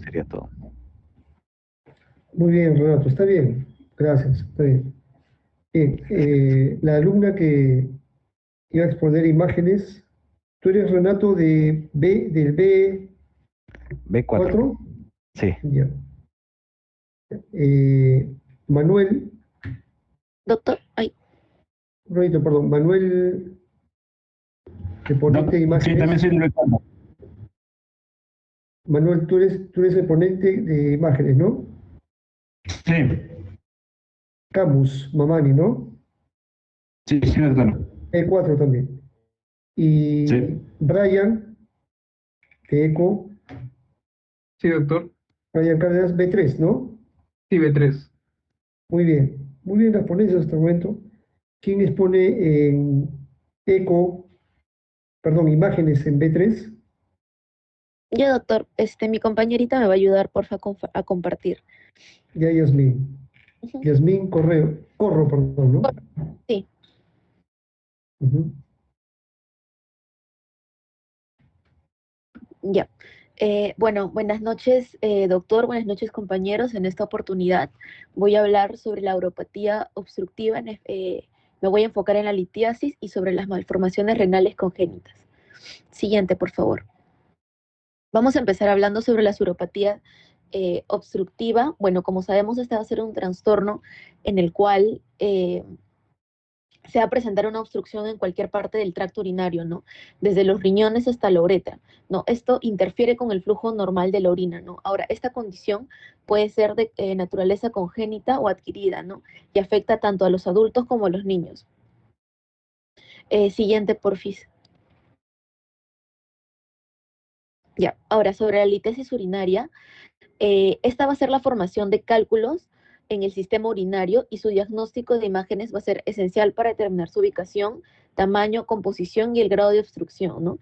Sería todo. Muy bien, Renato, está bien. Gracias, está bien. Bien, la alumna que iba a exponer imágenes, ¿tú eres Renato del B4. B4? Sí, Ya. Eh, Manuel, Doctor, ay, un ratito, perdón, Manuel, el ponente de Sí, también imágenes. soy del B4. Manuel, tú eres el ponente de imágenes, ¿no? Sí, Camus, Mamani, ¿no? sí, doctor. E4 también. Y Sí, Brian, de ECO, Sí, doctor. Brian Cárdenas, B3, ¿no? Sí, B3. Muy bien las ponencias hasta el momento. ¿Quién expone en ECO, perdón, imágenes en B3? ya doctor, mi compañerita me va a ayudar, porfa, a compartir. Ya Yasmín. Ujú. Yasmín Corro, perdón, ¿no? Sí, Ujú. ya. Bueno, buenas noches, doctor, buenas noches, compañeros. En esta oportunidad voy a hablar sobre la uropatía obstructiva. Me voy a enfocar en la litiasis y sobre las malformaciones renales congénitas. Siguiente, por favor. Vamos a empezar hablando sobre la uropatía obstructiva. Bueno, como sabemos, este va a ser un trastorno en el cual se va a presentar una obstrucción en cualquier parte del tracto urinario, ¿no? Desde los riñones hasta la uretra, ¿no? Esto interfiere con el flujo normal de la orina, ¿no? Ahora, esta condición puede ser de naturaleza congénita o adquirida, ¿no? Y afecta tanto a los adultos como a los niños. Siguiente, porfis. Ya, ahora sobre la litesis urinaria, esta va a ser la formación de cálculos en el sistema urinario y su diagnóstico de imágenes va a ser esencial para determinar su ubicación, tamaño, composición y el grado de obstrucción, ¿no?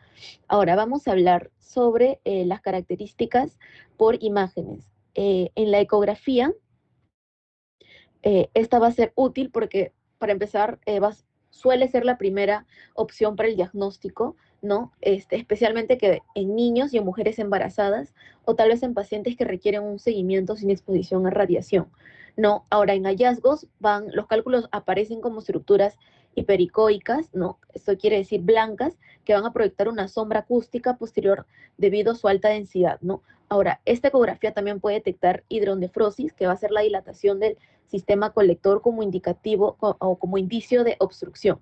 Ahora vamos a hablar sobre las características por imágenes. En la ecografía, esta va a ser útil porque, para empezar, suele ser la primera opción para el diagnóstico, ¿no? Especialmente que en niños y en mujeres embarazadas o tal vez en pacientes que requieren un seguimiento sin exposición a radiación, ¿no? Ahora, en hallazgos los cálculos aparecen como estructuras hipericoicas, ¿no? Esto quiere decir blancas, que van a proyectar una sombra acústica posterior debido a su alta densidad, ¿no? Ahora, esta ecografía también puede detectar hidronefrosis, que va a ser la dilatación del sistema colector como indicativo o como indicio de obstrucción,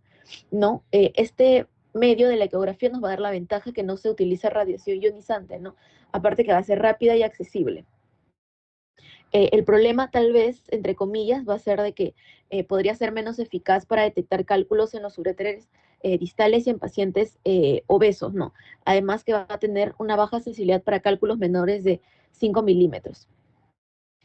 ¿no? Este medio de la ecografía nos va a dar la ventaja que no se utiliza radiación ionizante, ¿no? Aparte que va a ser rápida y accesible. El problema tal vez, entre comillas, va a ser de que podría ser menos eficaz para detectar cálculos en los uréteres distales y en pacientes obesos, ¿no? Además que va a tener una baja sensibilidad para cálculos menores de 5 milímetros.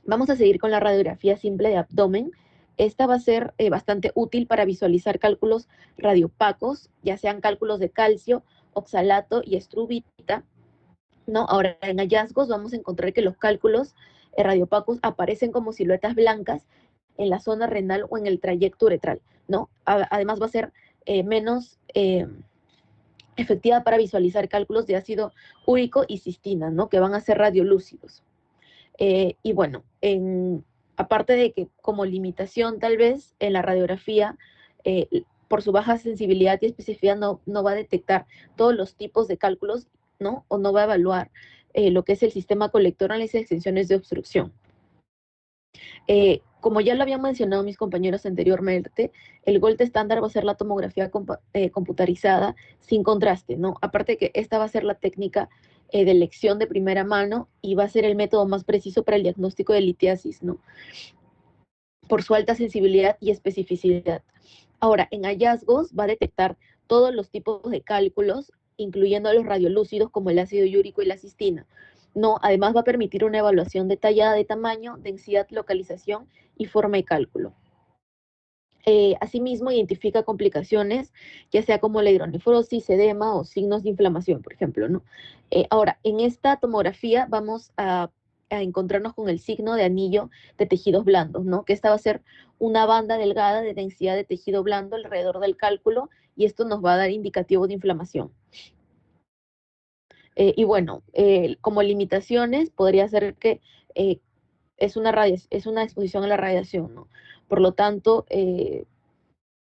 Vamos a seguir con la radiografía simple de abdomen. Esta va a ser bastante útil para visualizar cálculos radiopacos, ya sean cálculos de calcio, oxalato y estrubita, ¿no? Ahora, en hallazgos vamos a encontrar que los cálculos radiopacos aparecen como siluetas blancas en la zona renal o en el trayecto uretral, ¿no? Además va a ser menos efectiva para visualizar cálculos de ácido úrico y cistina, ¿no? Que van a ser radiolúcidos. Y bueno, aparte de que como limitación tal vez en la radiografía, por su baja sensibilidad y especificidad no va a detectar todos los tipos de cálculos, ¿no? O no va a evaluar lo que es el sistema colector en las extensiones de obstrucción. Como ya lo habían mencionado mis compañeros anteriormente, el gold estándar va a ser la tomografía computarizada sin contraste, ¿no? Aparte que esta va a ser la técnica de elección de primera mano y va a ser el método más preciso para el diagnóstico de litiasis, ¿no? Por su alta sensibilidad y especificidad. Ahora, en hallazgos va a detectar todos los tipos de cálculos, incluyendo los radiolúcidos como el ácido úrico y la cistina. No, además va a permitir una evaluación detallada de tamaño, densidad, localización y forma de cálculo. Asimismo, identifica complicaciones, ya sea como la hidronefrosis, edema o signos de inflamación, por ejemplo, ¿no? Ahora, en esta tomografía vamos a encontrarnos con el signo de anillo de tejidos blandos, ¿no? Que esta va a ser una banda delgada de densidad de tejido blando alrededor del cálculo y esto nos va a dar indicativo de inflamación. Y bueno, como limitaciones podría ser que es una exposición a la radiación, ¿no? Por lo tanto,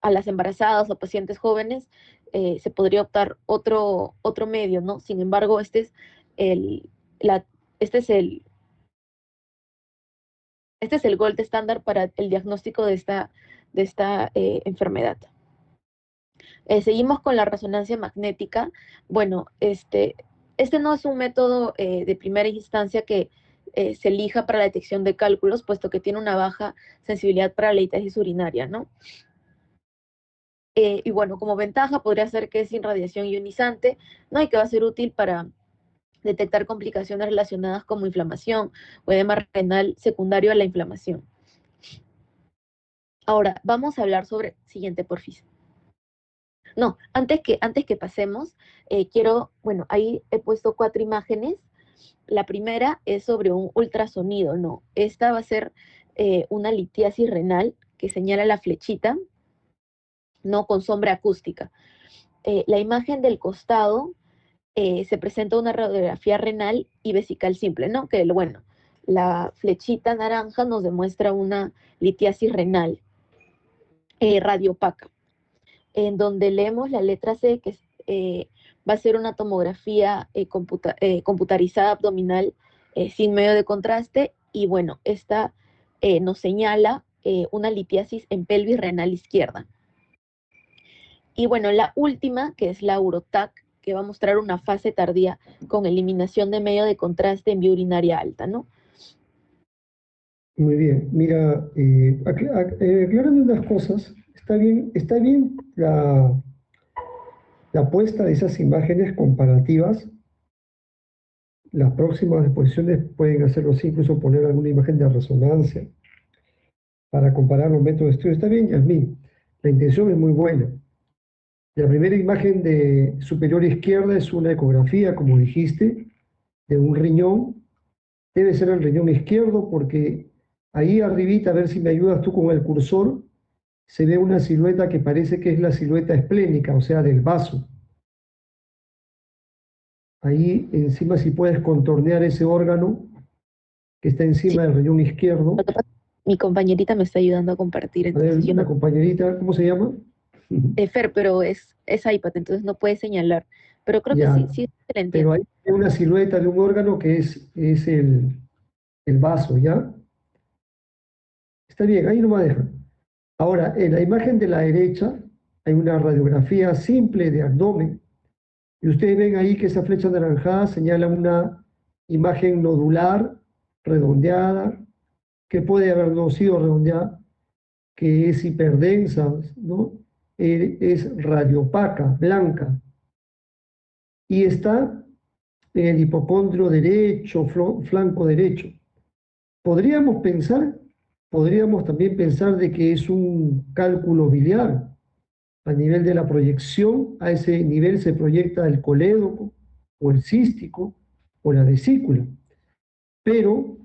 a las embarazadas o pacientes jóvenes se podría optar otro medio, ¿no? Sin embargo, el, la, este es este es el gold estándar para el diagnóstico de esta enfermedad. Seguimos con la resonancia magnética. Bueno, este no es un método de primera instancia que se elija para la detección de cálculos, puesto que tiene una baja sensibilidad para la litosis urinaria, ¿no? Y bueno, como ventaja podría ser que es sin radiación ionizante, ¿no? Y que va a ser útil para detectar complicaciones relacionadas como inflamación o edema renal secundario a la inflamación. Ahora, vamos a hablar sobre, siguiente, porfis. No, antes que pasemos, bueno, ahí he puesto 4 imágenes. La primera es sobre un ultrasonido, ¿no? Esta va a ser una litiasis renal que señala la flechita, ¿no? Con sombra acústica. La imagen del costado se presenta una radiografía renal y vesical simple, ¿no? Que, bueno, la flechita naranja nos demuestra una litiasis renal radiopaca, en donde leemos la letra C, que va a ser una tomografía computarizada abdominal sin medio de contraste, y bueno, esta nos señala una litiasis en pelvis renal izquierda. Y bueno, la última, que es la Urotac, que va a mostrar una fase tardía con eliminación de medio de contraste en vía urinaria alta, ¿no? Muy bien, mira, aclarando unas cosas, está bien la puesta de esas imágenes comparativas. Las próximas exposiciones pueden hacerlos incluso poner alguna imagen de resonancia para comparar los métodos de estudio. Está bien, Yasmín, la intención es muy buena. La primera imagen de superior izquierda es una ecografía, como dijiste, de un riñón. Debe ser el riñón izquierdo porque ahí arribita, a ver si me ayudas tú con el cursor, se ve una silueta que parece que es la silueta esplénica, o sea, del vaso. Ahí encima si puedes contornear ese órgano que está encima del riñón izquierdo. Lo que pasa, mi compañerita me está ayudando a compartir, A ver, entonces yo la no... compañerita, ¿cómo se llama? Fer, pero es iPad, entonces no puede señalar. Pero creo que Ya, sí se le pero entiende. hay una silueta de un órgano que es el vaso, ¿ya? Está bien, ahí no me deja. Ahora, en la imagen de la derecha hay una radiografía simple de abdomen y ustedes ven ahí que esa flecha anaranjada señala una imagen nodular, redondeada, que puede haber no sido redondeada, que es hiperdensa, ¿no? Es radiopaca, blanca, y está en el hipocondrio derecho, flanco derecho. Podríamos pensar, podríamos también pensar de que es un cálculo biliar. A nivel de la proyección, a ese nivel se proyecta el colédoco o el cístico o la vesícula. Pero,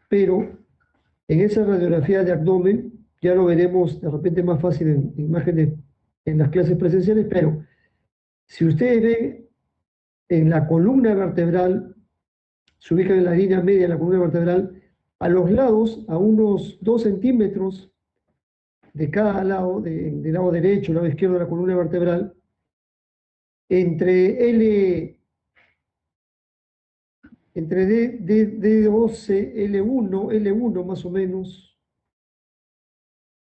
pero en esa radiografía de abdomen, ya lo veremos de repente más fácil en imágenes en las clases presenciales, pero si ustedes ven en la columna vertebral, se ubica en la línea media de la columna vertebral, a los lados, a unos 2 centímetros de cada lado, del lado derecho, lado izquierdo de la columna vertebral, entre D12, L1 más o menos,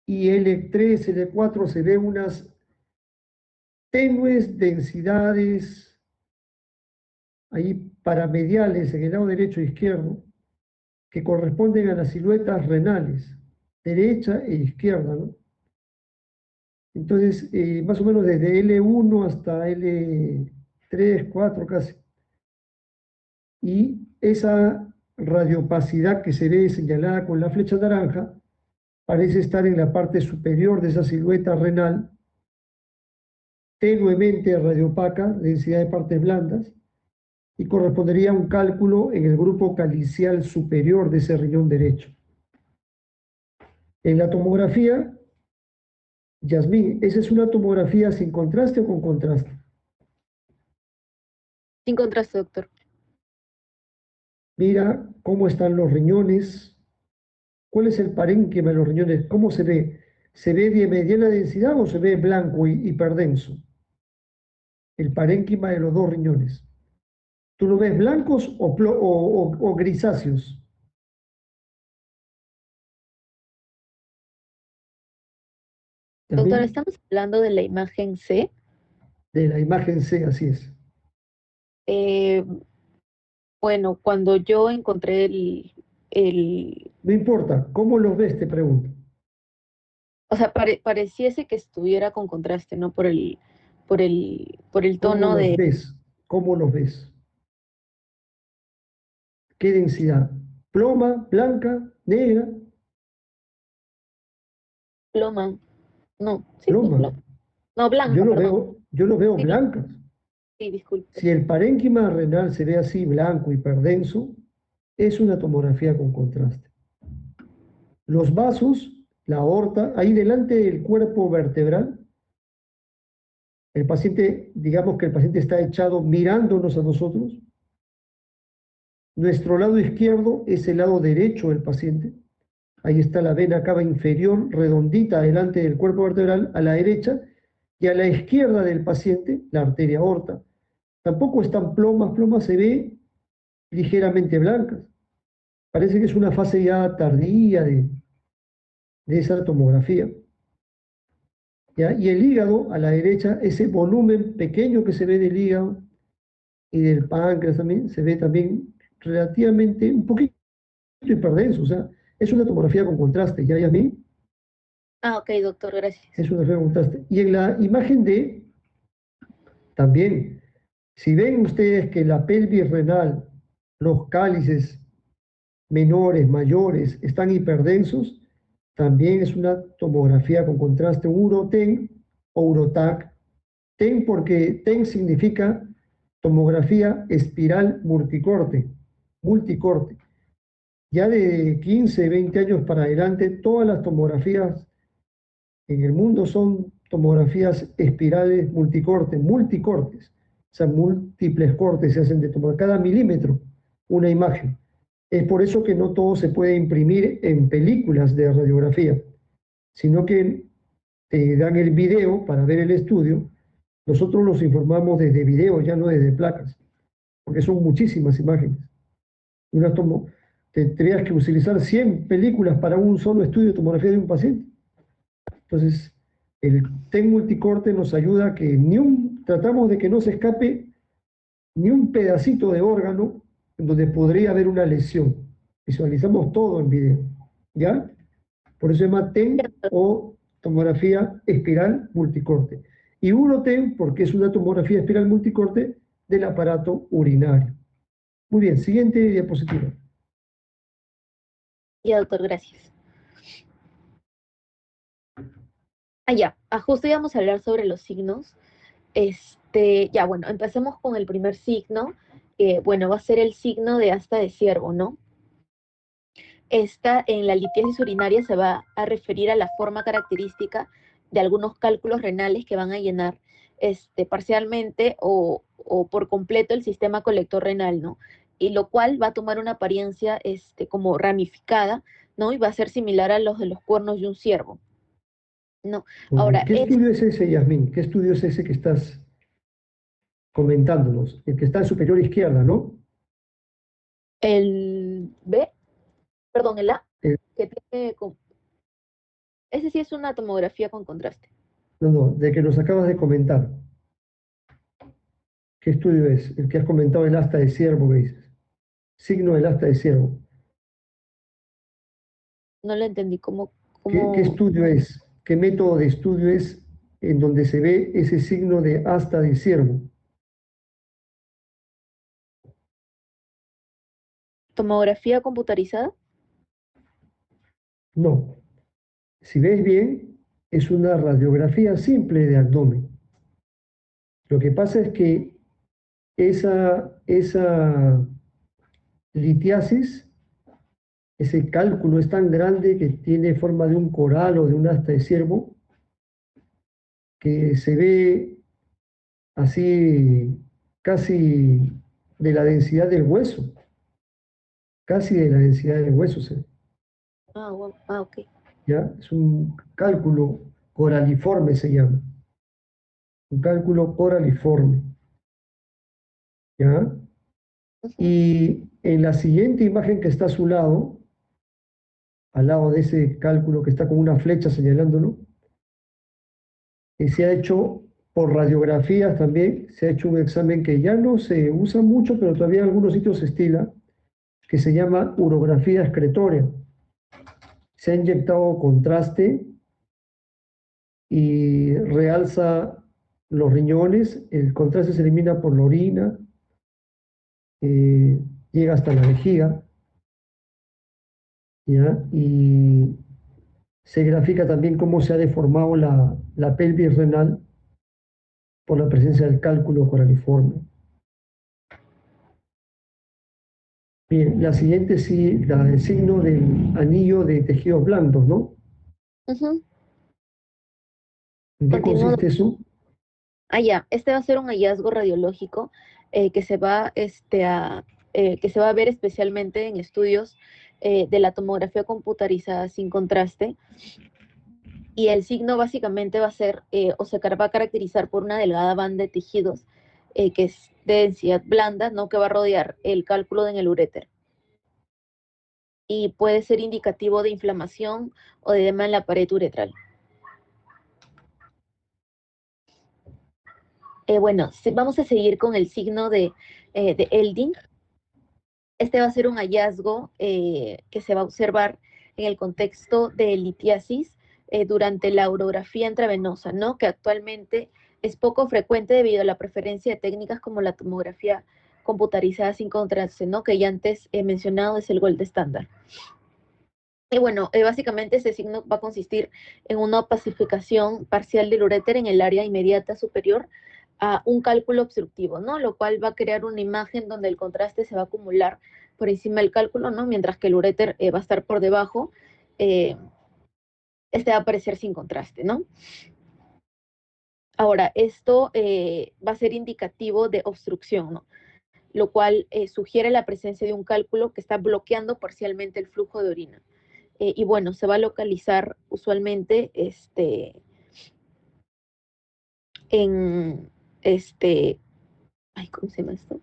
y L3, L4 se ven unas tenues densidades ahí paramediales en el lado derecho e izquierdo, que corresponden a las siluetas renales, derecha e izquierda, ¿no? Entonces, más o menos desde L1 hasta L3, 4 casi. Y esa radiopacidad que se ve señalada con la flecha naranja parece estar en la parte superior de esa silueta renal, tenuemente radiopaca, densidad de partes blandas, y correspondería a un cálculo en el grupo calicial superior de ese riñón derecho. En la tomografía, Yasmín, ¿esa es una tomografía sin contraste o con contraste? Sin contraste, doctor. Mira cómo están los riñones, cuál es el parénquima de los riñones, cómo se ve. ¿Se ve de mediana densidad o se ve blanco y hiperdenso? El parénquima de los dos riñones. ¿Tú lo ves blancos o grisáceos? Doctor, También estamos hablando de la imagen C. de la imagen C, así es. Eh, bueno, cuando yo encontré el, No importa, ¿cómo los ves? Te pregunto. o sea, pareciese que estuviera con contraste, ¿no? Por el ¿Cómo tono los de ves? ¿Cómo los ves? ¿Qué densidad? ¿Ploma, blanca, negra? ploma. No, sí, pues Ploma. ploma. No, blanca, perdón. Yo lo veo Sí, blancas. sí, disculpe. Si el parénquima renal se ve así, blanco, hiperdenso, es una tomografía con contraste. Los vasos, la aorta, ahí delante del cuerpo vertebral, el paciente, digamos que el paciente está echado mirándonos a nosotros. Nuestro lado izquierdo es el lado derecho del paciente. Ahí está la vena cava inferior, redondita, delante del cuerpo vertebral, a la derecha, y a la izquierda del paciente, la arteria aorta. Tampoco están plomas se ve ligeramente blancas. Parece que es una fase ya tardía de esa tomografía. ¿Ya? Y el hígado, a la derecha, ese volumen pequeño que se ve del hígado y del páncreas también, se ve también relativamente un poquito hiperdenso. O sea, es una tomografía con contraste, ¿ya, Yasmín? Ah, ok, doctor, gracias. Es una tomografía con contraste. Y en la imagen D, también, si ven ustedes que la pelvis renal, los cálices menores, mayores, están hiperdensos, también es una tomografía con contraste, un UroTen o UroTac. TEN porque TEN significa tomografía espiral multicorte. Ya de 15, 20 años para adelante, todas las tomografías en el mundo son tomografías espirales multicortes. O sea, múltiples cortes se hacen de tomar cada milímetro una imagen. Es por eso que no todo se puede imprimir en películas de radiografía, sino que te dan el video para ver el estudio. Nosotros los informamos desde video, ya no desde placas, porque son muchísimas imágenes. Tendrías que utilizar 100 películas para un solo estudio de tomografía de un paciente. Entonces, el TEN multicorte nos ayuda a que tratamos de que no se escape ni un pedacito de órgano en donde podría haber una lesión. Visualizamos todo en video, ¿ya? Por eso se llama TEN o tomografía espiral multicorte. Y UroTEN porque es una tomografía espiral multicorte del aparato urinario. Muy bien, siguiente diapositiva. Ya, doctor, gracias. Ah, ya, justo íbamos a hablar sobre los signos. Ya, bueno, empecemos con el primer signo, que, bueno, va a ser el signo de asta de ciervo, ¿no? Esta en la litiasis urinaria se va a referir a la forma característica de algunos cálculos renales que van a llenar parcialmente o por completo el sistema colector renal, ¿no? Y lo cual va a tomar una apariencia como ramificada, ¿no? Y va a ser similar a los de los cuernos de un ciervo, ¿no? Muy bien. Ahora, ¿Qué estudio es ese, Yasmín? ¿Qué estudio es ese que estás comentándonos? El que está en superior izquierda, ¿no? el B, perdón, el A, El- que tiene, ese sí es una tomografía con contraste. no, no, de que nos acabas de comentar. ¿Qué estudio es? El que has comentado, el asta de ciervo que dices. Signo del asta de ciervo. No lo entendí, ¿cómo, ¿Qué cómo estudio es? ¿Qué método de estudio es en donde se ve ese signo de asta de ciervo? tomografía computarizada? No. Si ves bien, es una radiografía simple de abdomen. Lo que pasa es que esa litiasis, ese cálculo es tan grande que tiene forma de un coral o de un asta de ciervo, que se ve así casi de la densidad del hueso. casi de la densidad del hueso, Ah, ah, ok. ¿ya? Es un cálculo coraliforme, se llama. Un cálculo coraliforme, ¿ya? Ujú. Y en la siguiente imagen que está a su lado, al lado de ese cálculo que está con una flecha señalándolo, se ha hecho por radiografías también, se ha hecho un examen que ya no se usa mucho, pero todavía en algunos sitios se estila, que se llama urografía excretoria. Se ha inyectado contraste y realza los riñones, el contraste se elimina por la orina, eh, llega hasta la vejiga, ¿ya? Y se grafica también cómo se ha deformado la pelvis renal por la presencia del cálculo coraliforme. Bien, la siguiente sí, la del signo del anillo de tejidos blandos, ¿no? Ujú. ¿En qué Continúo. consiste eso? Ah, ya, este va a ser un hallazgo radiológico que que se va a ver especialmente en estudios de la tomografía computarizada sin contraste. Y el signo básicamente va a ser, va a caracterizar por una delgada banda de tejidos que es de densidad blanda, ¿no? Que va a rodear el cálculo en el uréter. Y puede ser indicativo de inflamación o de edema en la pared uretral. Bueno, vamos a seguir con el signo de Elding. Este va a ser un hallazgo que se va a observar en el contexto de litiasis durante la urografía intravenosa, ¿no? Que actualmente es poco frecuente debido a la preferencia de técnicas como la tomografía computarizada sin contraste, ¿no? Que ya antes he mencionado es el gold estándar. Y bueno, básicamente ese signo va a consistir en una opacificación parcial del uréter en el área inmediata superior a un cálculo obstructivo, ¿no? Lo cual va a crear una imagen donde el contraste se va a acumular por encima del cálculo, ¿no? Mientras que el uréter va a estar por debajo, eh, este va a aparecer sin contraste, ¿no? Ahora, esto va a ser indicativo de obstrucción, ¿no? Lo cual sugiere la presencia de un cálculo que está bloqueando parcialmente el flujo de orina. Y bueno, se va a localizar usualmente en ay, ¿cómo se llama esto?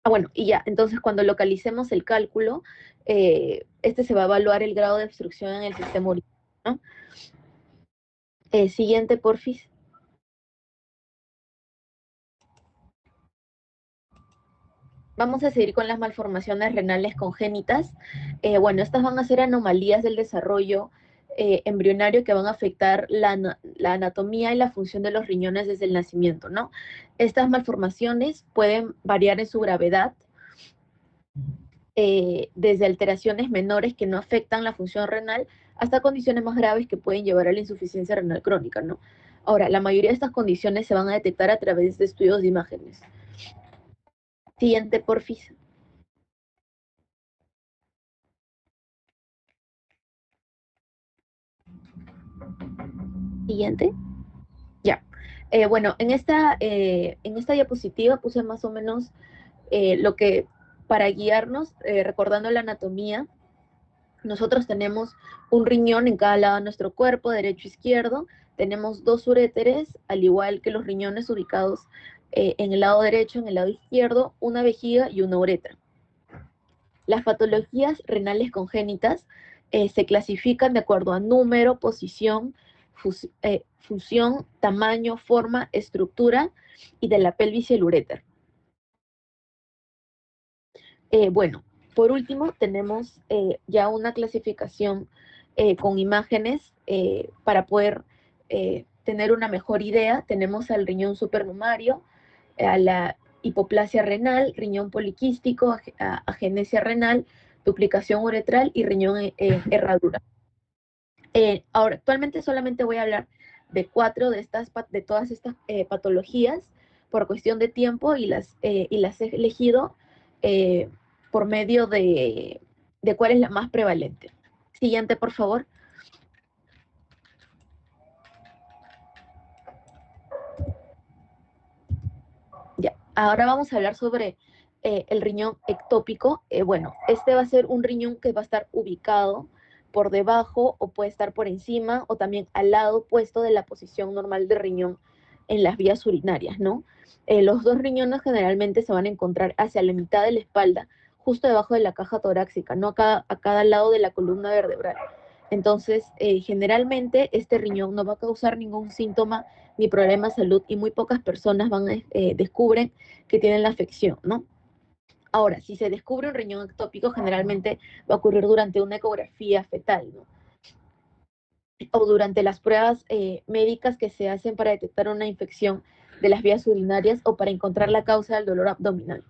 Ah, bueno, y ya, entonces cuando localicemos el cálculo, este se va a evaluar el grado de obstrucción en el sistema urinario, ¿no? Siguiente, porfis. Vamos a seguir con las malformaciones renales congénitas. Bueno, estas van a ser anomalías del desarrollo embrionario que van a afectar la anatomía y la función de los riñones desde el nacimiento, ¿no? Estas malformaciones pueden variar en su gravedad, desde alteraciones menores que no afectan la función renal hasta condiciones más graves que pueden llevar a la insuficiencia renal crónica, ¿no? Ahora, la mayoría de estas condiciones se van a detectar a través de estudios de imágenes. Siguiente, porfis. Siguiente. Ya. Bueno, en esta diapositiva puse más o menos lo que, para guiarnos, recordando la anatomía, nosotros tenemos un riñón en cada lado de nuestro cuerpo, derecho e izquierdo. Tenemos dos uréteres, al igual que los riñones ubicados en el lado derecho, en el lado izquierdo, una vejiga y una uretra. Las patologías renales congénitas se clasifican de acuerdo a número, posición, función, tamaño, forma, estructura y de la pelvis y el uréter. Bueno, por último, tenemos ya una clasificación con imágenes para poder tener una mejor idea. Tenemos al riñón supernumario, a la hipoplasia renal, riñón poliquístico, agenesia renal, duplicación uretral y riñón herradura. Ahora, actualmente solamente voy a hablar de de todas estas patologías por cuestión de tiempo y las he elegido eh, por medio de cuál es la más prevalente. Siguiente, por favor. Ya. Ahora vamos a hablar sobre el riñón ectópico, bueno, este va a ser un riñón que va a estar ubicado por debajo o puede estar por encima o también al lado opuesto de la posición normal del riñón en las vías urinarias, ¿no? Los dos riñones generalmente se van a encontrar hacia la mitad de la espalda, justo debajo de la caja torácica, no a cada lado de la columna vertebral. Entonces, generalmente este riñón no va a causar ningún síntoma ni problema de salud y muy pocas personas descubren que tienen la afección, ¿no? Ahora, si se descubre un riñón ectópico, generalmente va a ocurrir durante una ecografía fetal, ¿no? O durante las pruebas médicas que se hacen para detectar una infección de las vías urinarias o para encontrar la causa del dolor abdominal.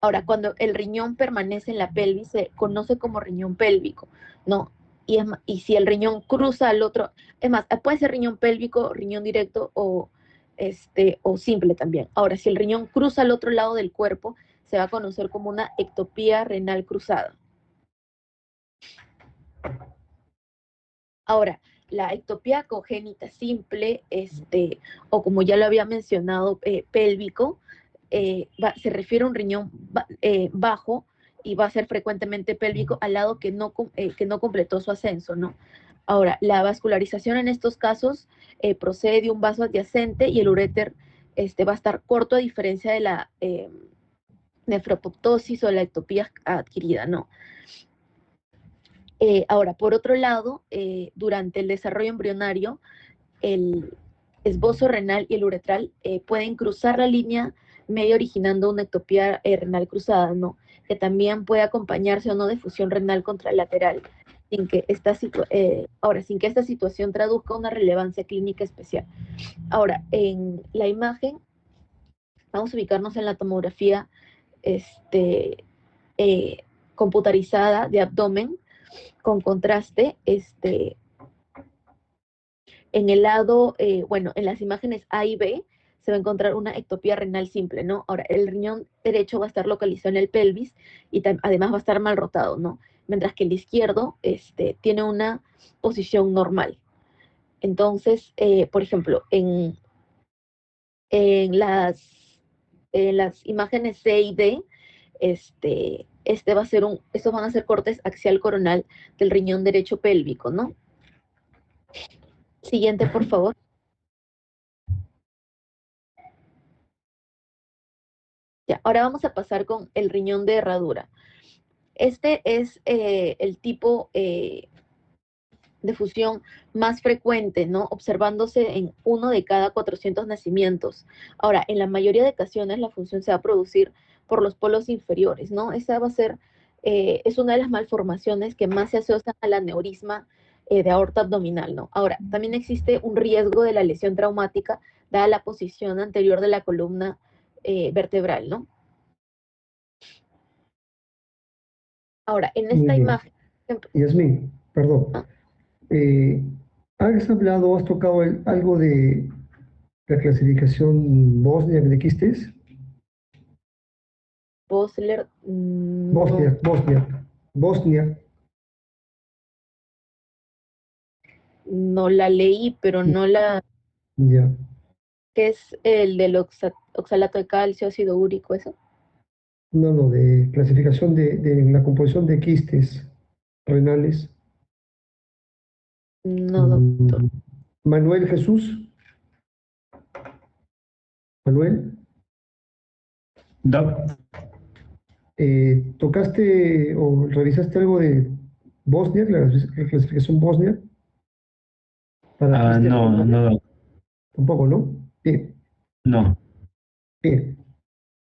Ahora, cuando el riñón permanece en la pelvis, se conoce como riñón pélvico, ¿no? Y si el riñón cruza al otro, es más, puede ser riñón pélvico, riñón directo o simple también. Ahora, si el riñón cruza al otro lado del cuerpo, se va a conocer como una ectopía renal cruzada. Ahora, la ectopía congénita simple, o como ya lo había mencionado, pélvico, se refiere a un riñón bajo y va a ser frecuentemente pélvico al lado que no completó su ascenso, ¿no? Ahora, la vascularización en estos casos procede de un vaso adyacente y el uréter va a estar corto a diferencia de la nefroptosis o la ectopía adquirida, ¿no? Ahora, por otro lado, durante el desarrollo embrionario, el esbozo renal y el uretral pueden cruzar la línea media originando una ectopía renal cruzada, ¿no? Que también puede acompañarse o no de fusión renal contralateral, sin que esta situación traduzca una relevancia clínica especial. Ahora, en la imagen, vamos a ubicarnos en la tomografía eh, computarizada de abdomen con contraste, en el lado, bueno, en las imágenes A y B se va a encontrar una ectopía renal simple, ¿no? Ahora, el riñón derecho va a estar localizado en el pelvis y además va a estar mal rotado, ¿no? Mientras que el izquierdo tiene una posición normal. Entonces, por ejemplo, en las, en las imágenes C y D, estos van a ser cortes axial coronal del riñón derecho pélvico, ¿no? Siguiente, por favor. Ya, ahora vamos a pasar con el riñón de herradura. Este es el tipo de fusión más frecuente, ¿no? Observándose en 1 de cada 400 nacimientos. Ahora, en la mayoría de ocasiones la función se va a producir por los polos inferiores, ¿no? Esa va a ser, es una de las malformaciones que más se asocian al aneurisma de aorta abdominal, ¿no? Ahora, también existe un riesgo de la lesión traumática dada la posición anterior de la columna vertebral, ¿no? Ahora, en Muy esta bien. imagen, Yasmín, perdón. ah, Eh, ¿Has hablado, has tocado algo de la clasificación Bosniak de quistes? Bosler, no, Bosniak. no la leí, pero no la, Ya. que es el del oxalato de calcio, ácido úrico, eso. No, no, de clasificación de la composición de quistes renales. No, doctor. Mm, Manuel Jesús, Manuel, Doc, ¿tocaste o revisaste algo de Bosniak, la clasificación Bosniak para quistes no, renales? no, Doc, Tampoco, ¿no? Bien, no. bien.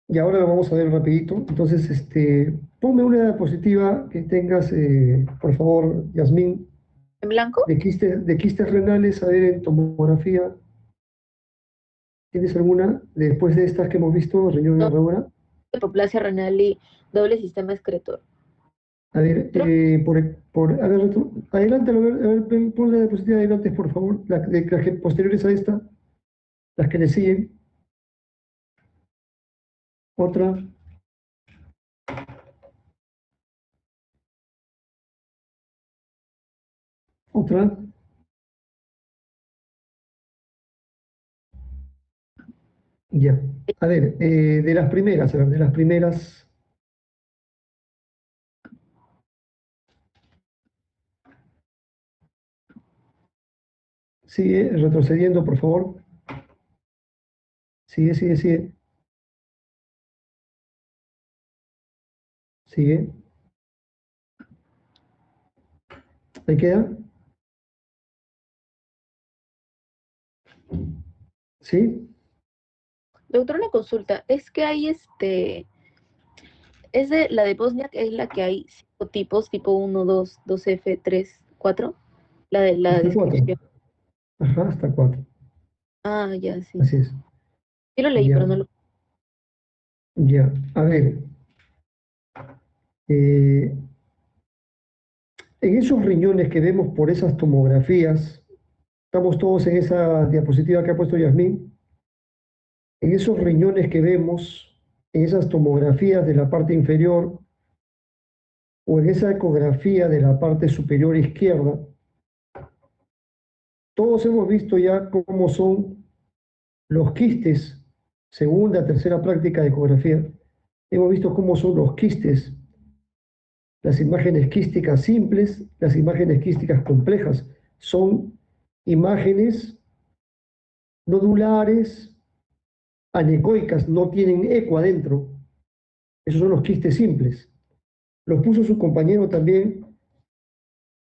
Y ahora lo vamos a ver rapidito. Entonces, ponme una diapositiva que tengas, por favor, Yasmín, ¿En blanco? de quistes renales, a ver en tomografía. ¿Tienes alguna después de estas que hemos visto, riñón de No, herradura? hipoplasia renal y doble sistema excretor. A ver, Otro, a ver, adelante, a ver, pon la diapositiva adelante, por favor, las que posteriores a esta, las que le siguen. Otra, otra. Ya. A ver, de las primeras, a ver, de las primeras. Sigue retrocediendo, por favor. Sigue, sigue, sigue. Sigue. ¿Ahí queda? ¿Sí? Doctor, una consulta. Es que hay es de la de Bosniak, es la que hay 5 tipos, tipo 1, 2, 2F, 3, 4. La de la Hasta 4. descripción. Ajá, hasta 4. Ah, ya, sí. Así es. Sí lo leí, pero Ya, no lo. ya. A ver, eh, en esos riñones que vemos por esas tomografías, estamos todos en esa diapositiva que ha puesto Yasmín, en esos riñones que vemos, en esas tomografías de la parte inferior o en esa ecografía de la parte superior izquierda, todos hemos visto ya cómo son los quistes, segunda, tercera práctica de ecografía, hemos visto cómo son los quistes, las imágenes quísticas simples, las imágenes quísticas complejas. Son imágenes nodulares, anecoicas, no tienen eco adentro. Esos son los quistes simples. Los puso su compañero también,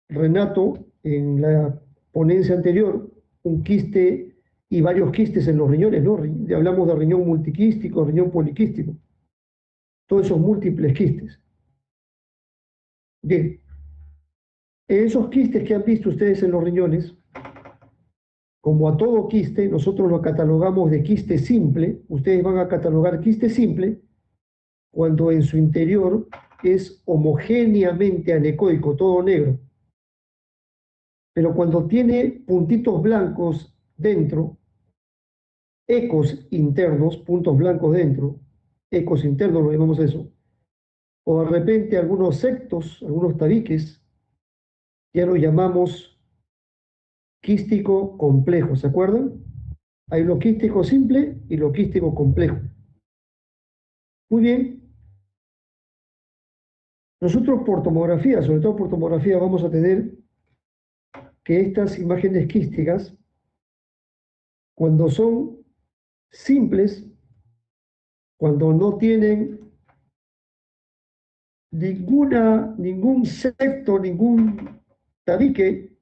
Renato, en la ponencia anterior, un quiste y varios quistes en los riñones, ¿no? Hablamos de riñón multiquístico, riñón poliquístico, todos esos múltiples quistes. Bien, esos quistes que han visto ustedes en los riñones, como a todo quiste, nosotros lo catalogamos de quiste simple, ustedes van a catalogar quiste simple cuando en su interior es homogéneamente anecoico, todo negro. Pero cuando tiene puntitos blancos dentro, ecos internos, puntos blancos dentro, ecos internos, lo llamamos eso, o de repente algunos sectos, algunos tabiques, ya lo llamamos quístico complejo, ¿se acuerdan? Hay lo quístico simple y lo quístico complejo. Muy bien, nosotros por tomografía, sobre todo por tomografía, vamos a tener que estas imágenes quísticas, cuando son simples, cuando no tienen ningún septo, ningún tabique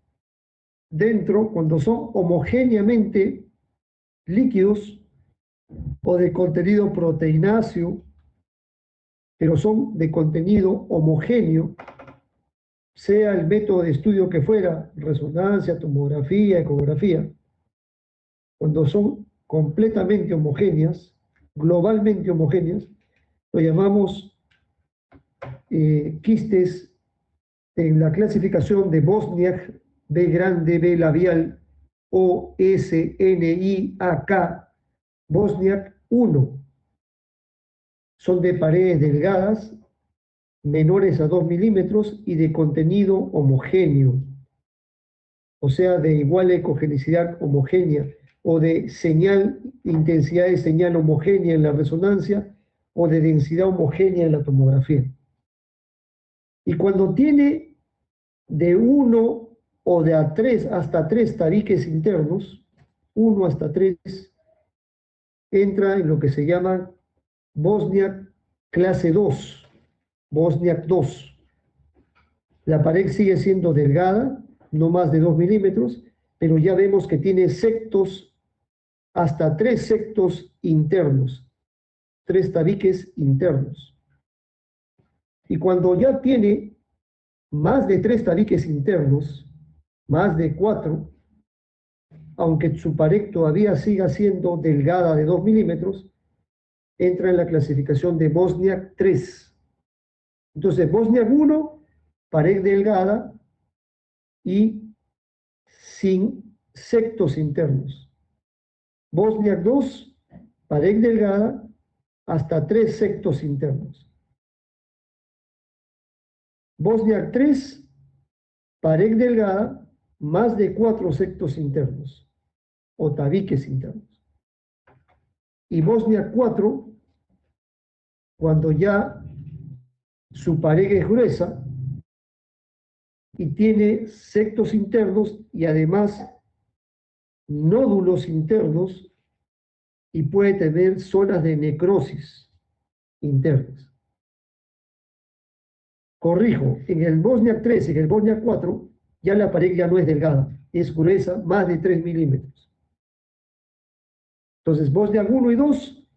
dentro, cuando son homogéneamente líquidos o de contenido proteináceo, pero son de contenido homogéneo, sea el método de estudio que fuera, resonancia, tomografía, ecografía, cuando son completamente homogéneas, globalmente homogéneas, lo llamamos quistes en la clasificación de Bosniak, B grande, B labial, O, S, N, I, A, K, Bosniak 1. Son de paredes delgadas, menores a 2 milímetros y de contenido homogéneo, o sea, de igual ecogenicidad homogénea, o de intensidad de señal homogénea en la resonancia, o de densidad homogénea en la tomografía. Y cuando tiene de 1 o de a 3 hasta 3 tabiques internos, 1 hasta 3, entra en lo que se llama Bosniak clase 2, Bosniak 2. La pared sigue siendo delgada, no más de 2 milímetros, pero ya vemos que tiene sectos, hasta 3 sectos internos, 3 tabiques internos. Y cuando ya tiene más de 3 tabiques internos, más de 4, aunque su pared todavía siga siendo delgada de 2 milímetros, entra en la clasificación de Bosniak 3. Entonces, Bosniak 1, pared delgada y sin sectos internos. Bosniak 2, pared delgada, hasta 3 sectos internos. Bosniak 3, pared delgada, más de 4 sectos internos o tabiques internos. Y Bosnia 4, cuando ya su pared es gruesa y tiene septos internos y además nódulos internos y puede tener zonas de necrosis internas. Corrijo, en el Bosnia 3 y en el Bosnia 4, ya la pared ya no es delgada, es gruesa, más de 3 milímetros. Entonces, Bosnia 1 y 2,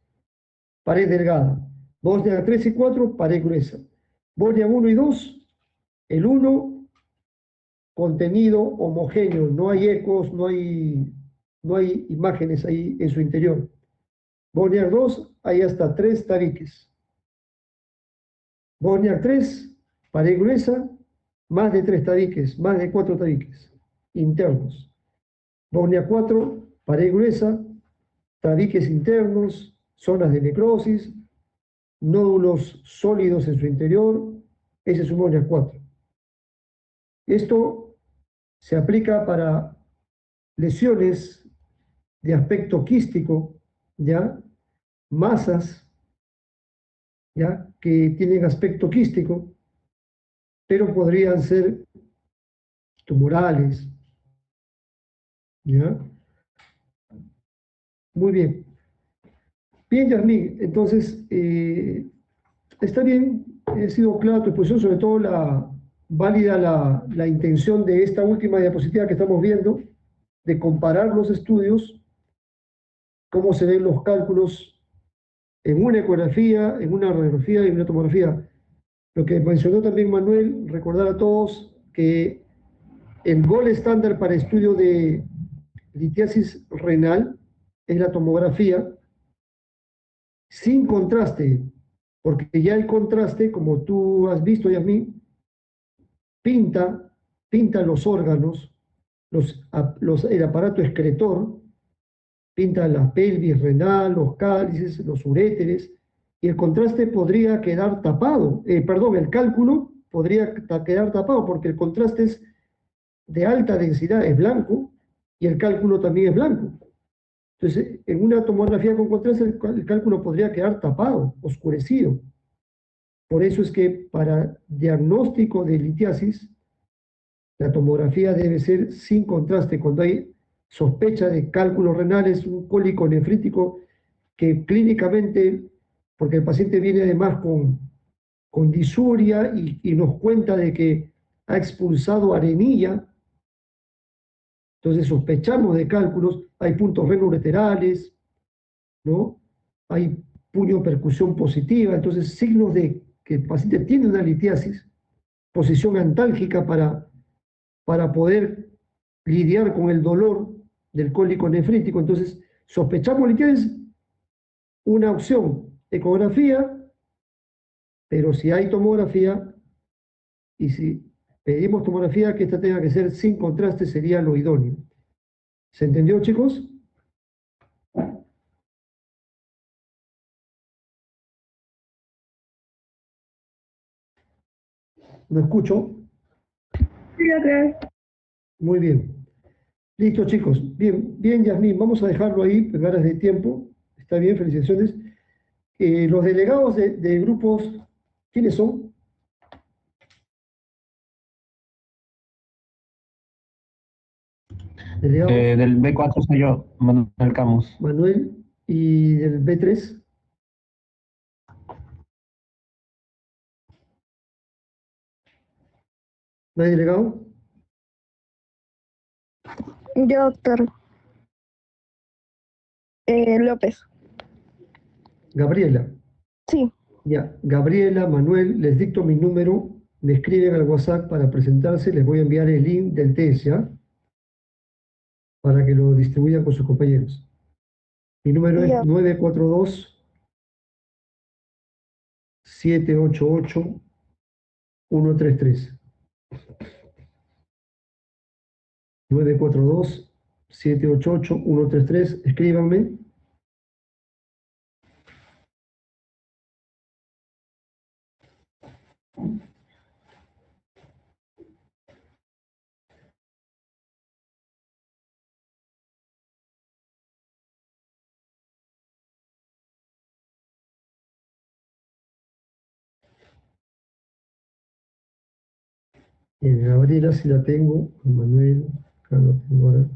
pared delgada. Bosnia 3 y 4, pared gruesa. Bosnia 1 y 2, el 1, contenido homogéneo, no hay ecos, no hay imágenes ahí en su interior. Bosnia 2, hay hasta 3 tabiques. Bosnia 3, pared gruesa, más de 3 tabiques, más de 4 tabiques internos. Bosnia 4, pared gruesa, tabiques internos, zonas de necrosis, nódulos sólidos en su interior. Ese es un Bosnia 4. Esto se aplica para lesiones de aspecto quístico, ¿ya? Masas, ¿ya? Que tienen aspecto quístico, pero podrían ser tumorales, ¿ya? Muy bien. Bien, Yasmín, entonces, está bien, he sido clara tu exposición, sobre todo válida la intención de esta última diapositiva que estamos viendo, de comparar los estudios, cómo se ven los cálculos en una ecografía, en una radiografía y en una tomografía. Lo que mencionó también Manuel, recordar a todos que el gol estándar para estudio de litiasis renal es la tomografía sin contraste, porque ya el contraste, como tú has visto, Yasmín, pinta los órganos, el aparato excretor, pinta la pelvis renal, los cálices, los uréteres, y el contraste podría quedar tapado, perdón, el cálculo podría quedar tapado, porque el contraste es de alta densidad, es blanco, y el cálculo también es blanco. Entonces, en una tomografía con contraste, el cálculo podría quedar tapado, oscurecido. Por eso es que para diagnóstico de litiasis, la tomografía debe ser sin contraste. Cuando hay sospecha de cálculos renales, un cólico nefrítico que clínicamente, porque el paciente viene además con disuria y nos cuenta de que ha expulsado arenilla, entonces sospechamos de cálculos, hay puntos renoureterales, ¿no? Hay puño percusión positiva, entonces signos de que el paciente tiene una litiasis, posición antálgica para poder lidiar con el dolor del cólico nefrítico. Entonces, sospechamos litiasis, una opción, ecografía, pero si hay tomografía y si pedimos tomografía, que esta tenga que ser sin contraste, sería lo idóneo. ¿Se entendió, chicos? ¿No escucho? Sí, ok. Muy bien. Listo, chicos. Bien, bien, Yasmín, vamos a dejarlo ahí, en aras de tiempo. Está bien, felicitaciones. Los delegados de grupos, ¿quiénes son? Delegados, Del B4 soy yo, Manuel Camus. Manuel, y del B3, ¿no hay delegado? Yo, doctor López. Gabriela. Sí, Ya, Gabriela, Manuel, les dicto mi número, me escriben al WhatsApp para presentarse, les voy a enviar el link del test, ¿ya? Para que lo distribuyan con sus compañeros. Mi número es ya. 942-788-133. 942-788-133. Escríbanme. Gabriela sí la tengo, Manuel, acá lo tengo ahora.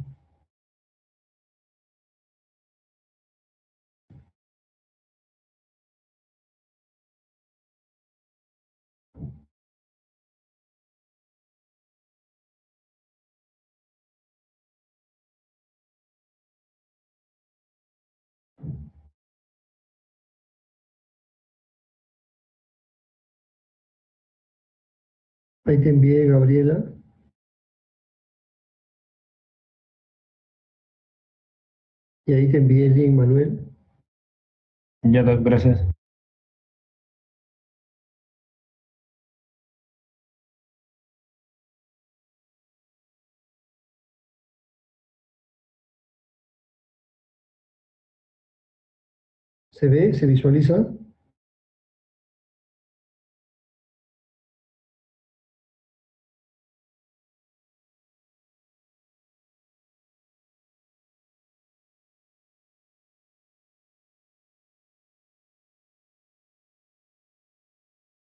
Ahí te envié, Gabriela. Y ahí te envié el link, Manuel. Ya, Doc, gracias. ¿Se ve? ¿Se visualiza?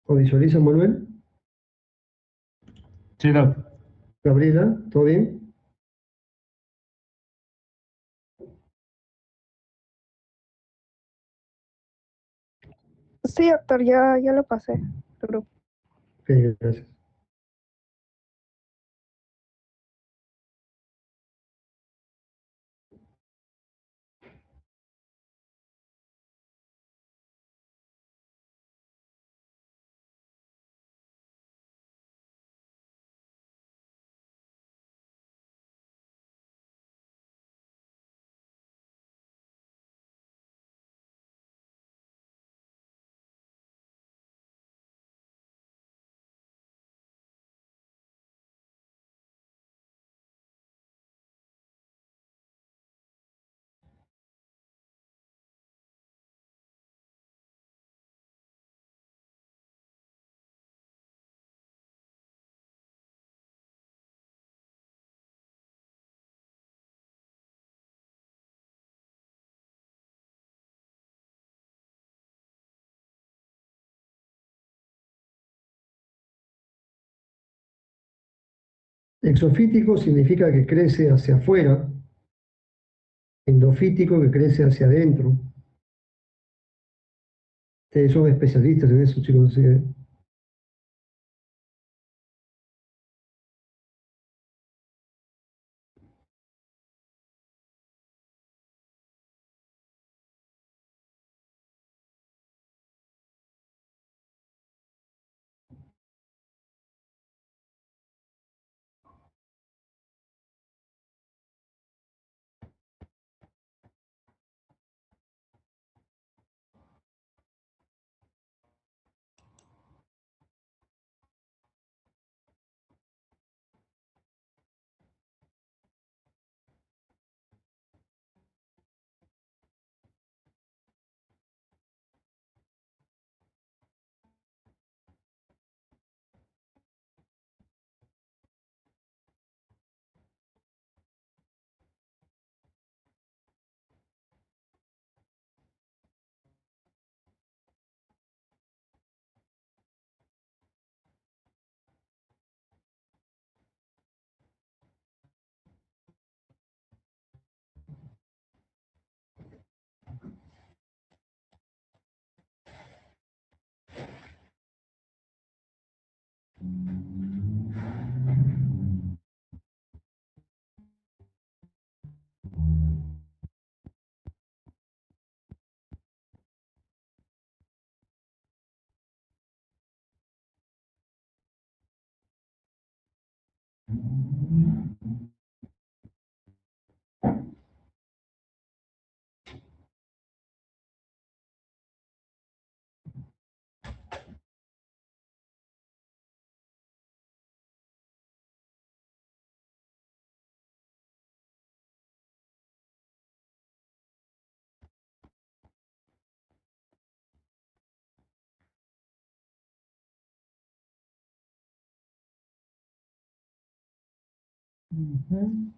¿O visualiza, Manuel? Sí, Doc. Gabriela, ¿todo bien? Sí, doctor, ya lo pasé. Al grupo. Ok, gracias. Exofítico significa que crece hacia afuera, endofítico que crece hacia adentro. Ustedes son especialistas en eso, chicos. Así que Ujú.